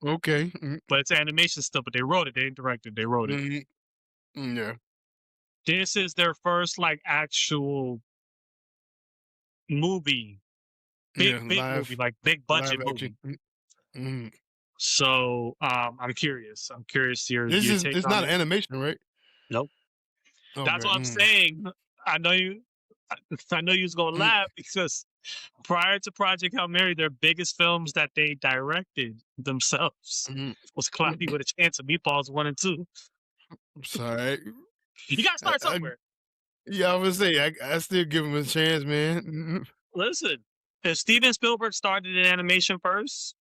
Okay. but it's animation stuff, but they wrote it, they didn't direct it, they wrote it. Yeah. This is their first like movie. Big movie, like big budget movie. So I'm curious. I'm curious your take it's on not it. animation, right? Nope. Okay. That's what I'm saying. I know you was gonna laugh because prior to Project Hail Mary, their biggest films that they directed themselves was Cloudy with a Chance of Meatballs 1 and 2. I'm sorry. You gotta start somewhere. Yeah, I was say I still give him a chance, man. Listen, if Steven Spielberg started in animation first,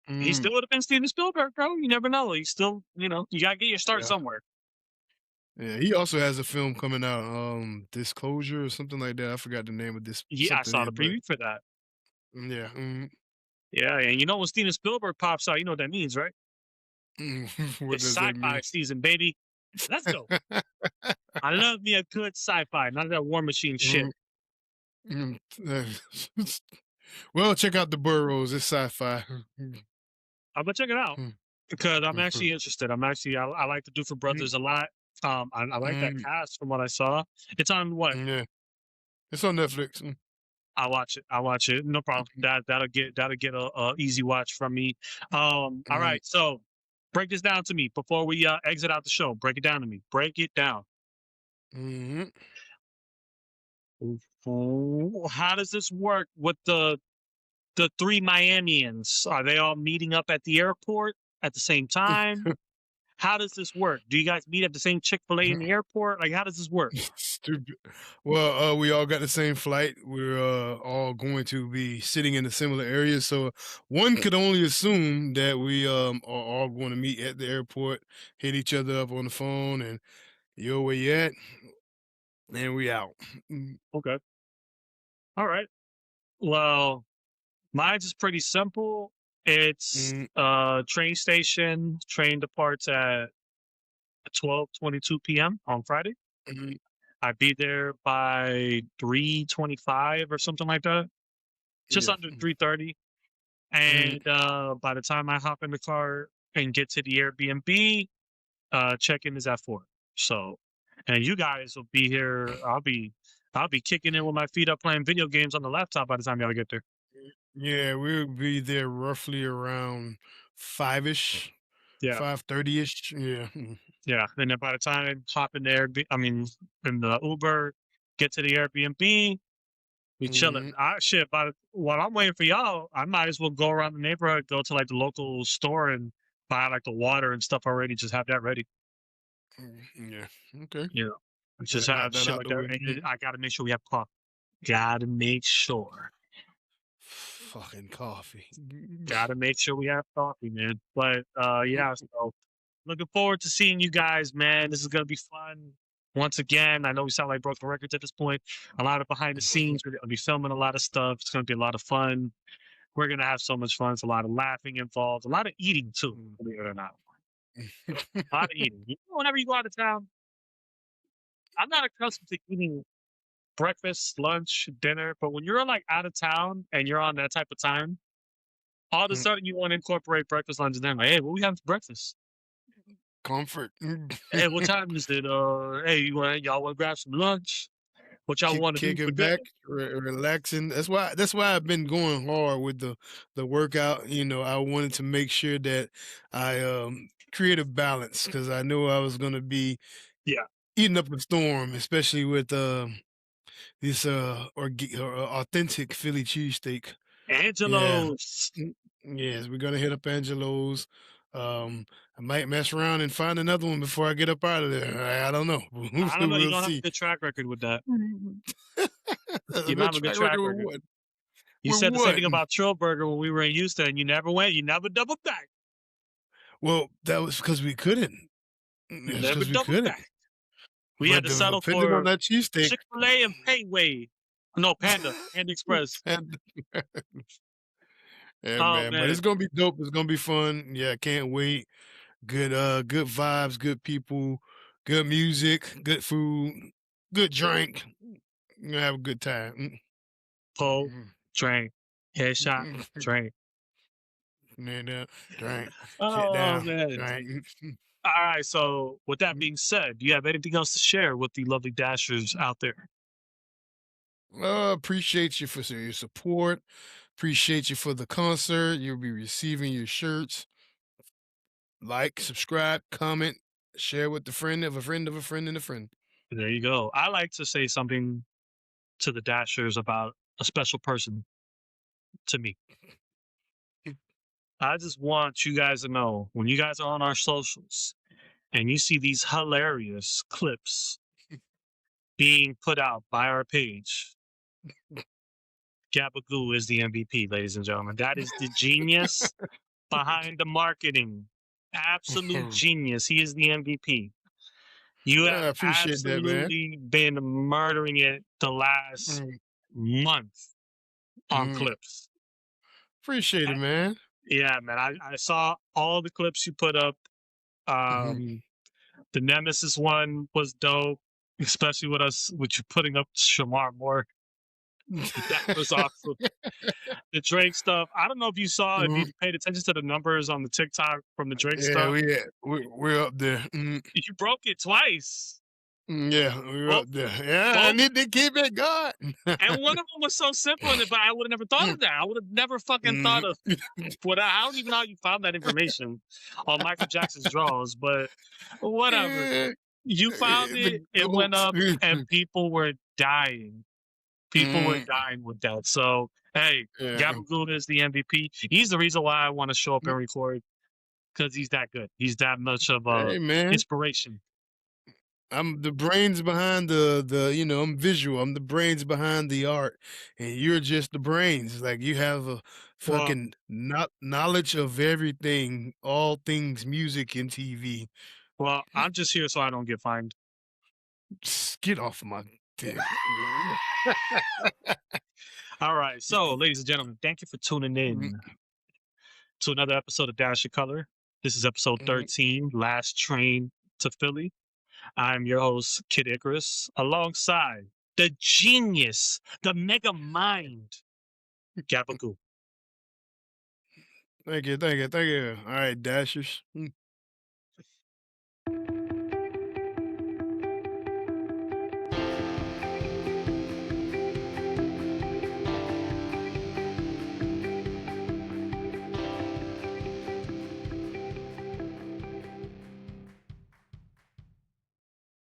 he still would have been Steven Spielberg, bro. You never know. He still, you gotta get your start somewhere. Yeah, he also has a film coming out, Disclosure or something like that. I forgot the name of this. Yeah, I saw the preview for that. Yeah. Yeah, and when Steven Spielberg pops out, you know what that means, right? What It's does that sci-fi mean? season, baby. Let's go. I love me a good sci-fi, none of that War Machine shit. Mm, well, check out the Burrows. It's sci-fi. I'm gonna check it out because I'm actually interested. I like the Duffer Mm, Brothers a lot. I like that mm, cast from what I saw. It's on what? yeah, it's on Netflix. I'll watch it. I'll watch it. No problem. That'll get a easy watch from me. All right. So break this down to me before we exit out the show. Break it down to me. Break it down. Mhm. How does this work with the three Miamians? Are they all meeting up at the airport at the same time? How does this work? Do you guys meet at the same Chick-fil-A in the airport? Like, how does this work? Stupid. Well, we all got the same flight. We're all going to be sitting in a similar area, so one could only assume that we are all going to meet at the airport, hit each other up on the phone, and yo, where you at? And we out. Okay. All right. Well, mine's is pretty simple. It's Mm, train station. Train departs at 12:22 p.m. on Friday. mm, I'd be there by 3:25 or something like that. Just yeah. under 3:30. Mm, And by the time I hop in the car and get to the Airbnb, check-in is at 4. So, and you guys will be here. I'll be kicking in with my feet up playing video games on the laptop by the time y'all get there. yeah, we'll be there roughly around 5-ish, Yeah. 5:30-ish. Yeah. Yeah. And then by the time I hop in there, in the Uber, get to the Airbnb, we chilling. Mhm. Shit, while I'm waiting for y'all, I might as well go around the neighborhood, go to like the local store and buy like the water and stuff already. Just have that ready. Yeah. Okay. You know, just Knock have that shit out like the that. way. And I gotta make sure we have coffee. Gotta make sure. Fucking coffee. Gotta make sure we have coffee, man. But yeah, so looking forward to seeing you guys, man. This is gonna be fun. Once again, I know we sound like broken records at this point. A lot of behind the scenes. We're gonna be filming a lot of stuff. It's gonna be a lot of fun. We're gonna have so much fun. It's a lot of laughing involved, a lot of eating too, believe it or not. A lot of eating. Whenever you go out of town, I'm not accustomed to eating breakfast, lunch, dinner, but when you're like out of town and you're on that type of time, all of a sudden you want to incorporate breakfast, lunch, and dinner. Like, hey, what we having for breakfast? Comfort. Hey, what time is it? Hey, y'all want to grab some lunch? What y'all want to do for Kicking dinner? back, relaxing. That's why I've been going hard with the workout. I wanted to make sure that I create a balance because I knew I was gonna be Yeah, eating up a storm, especially with this authentic Philly cheesesteak. Yeah. Angelo's. Mm, yes, we're gonna hit up Angelo's. I might mess around and find another one before I get up out of there. I don't know. I don't know. You We'll don't have a see. good track record with that. A You don't good have a good track track record with record. what? You With said the same what? thing about Trillburger when we were in Houston. You never went. You never doubled back. Well, that was because we couldn't. You It's never because we doubled couldn't. back. We had But to settle depending on for that cheesesteak, Chick-fil-A and Payway. No, Panda Express. and yeah, Oh man. But man, it's gonna be dope. It's gonna be fun. Yeah, can't wait. Good vibes, good people, good music, good food, good drink. You're gonna have a good time. pull, Mm, drink, headshot, mm, mm. drink. Kneel down, drink, sit Oh down, man. drink. All right. So with that being said, do you have anything else to share with the lovely Dashers out there? Appreciate you for your support. Appreciate you for the concert. You'll be receiving your shirts. Like, subscribe, comment, share with a friend of a friend of a friend and a friend. There you go. I like to say something to the Dashers about a special person to me. I just want you guys to know when you guys are on our socials and you see these hilarious clips being put out by our page, Gabba Gue is the MVP, ladies and gentlemen. That is the genius behind the marketing. Absolute genius. He is the MVP. You I have appreciate that, man. absolutely been murdering it the last Mm, month on mm. clips. Appreciate it, man. Yeah, man. I saw all the clips you put up. Mhm. Um, the Nemesis one was dope, especially with you putting up Shamar Moore. That was awesome. The Drake stuff. I don't know if you Mhm. paid attention to the numbers on the TikTok from the Drake Yeah, stuff. we're up there. You broke it twice. Yeah, we're Both, up there. Yeah, I both, need to keep it going. and one of them was so simple, but I would have never thought of that. I would have never fucking thought of what. I don't even know how you found that information on Michael Jackson's draws, but whatever. Eh, You found the it. It went goats. up, and people were dying. People were Mm, dying with that. So hey, yeah. Gabba Gue is the MVP. He's the reason why I want to show up and record because he's that good. He's that much of a Hey, man. inspiration. I'm the brains behind I'm visual. I'm the brains behind the art, and you're just the brains. Like you have a Well, fucking knowledge of everything, all things music and TV. I'm just here so I don't get fined. Get off my dick. All right. So, ladies and gentlemen, thank you for tuning Mhm, in to another episode of Dash of Color. This is episode mhm. 13, Last Train to Philly. I'm your host, Kid Icarus, alongside the genius, the mega mind, Gabba Gue. Thank you. All right, Dashers.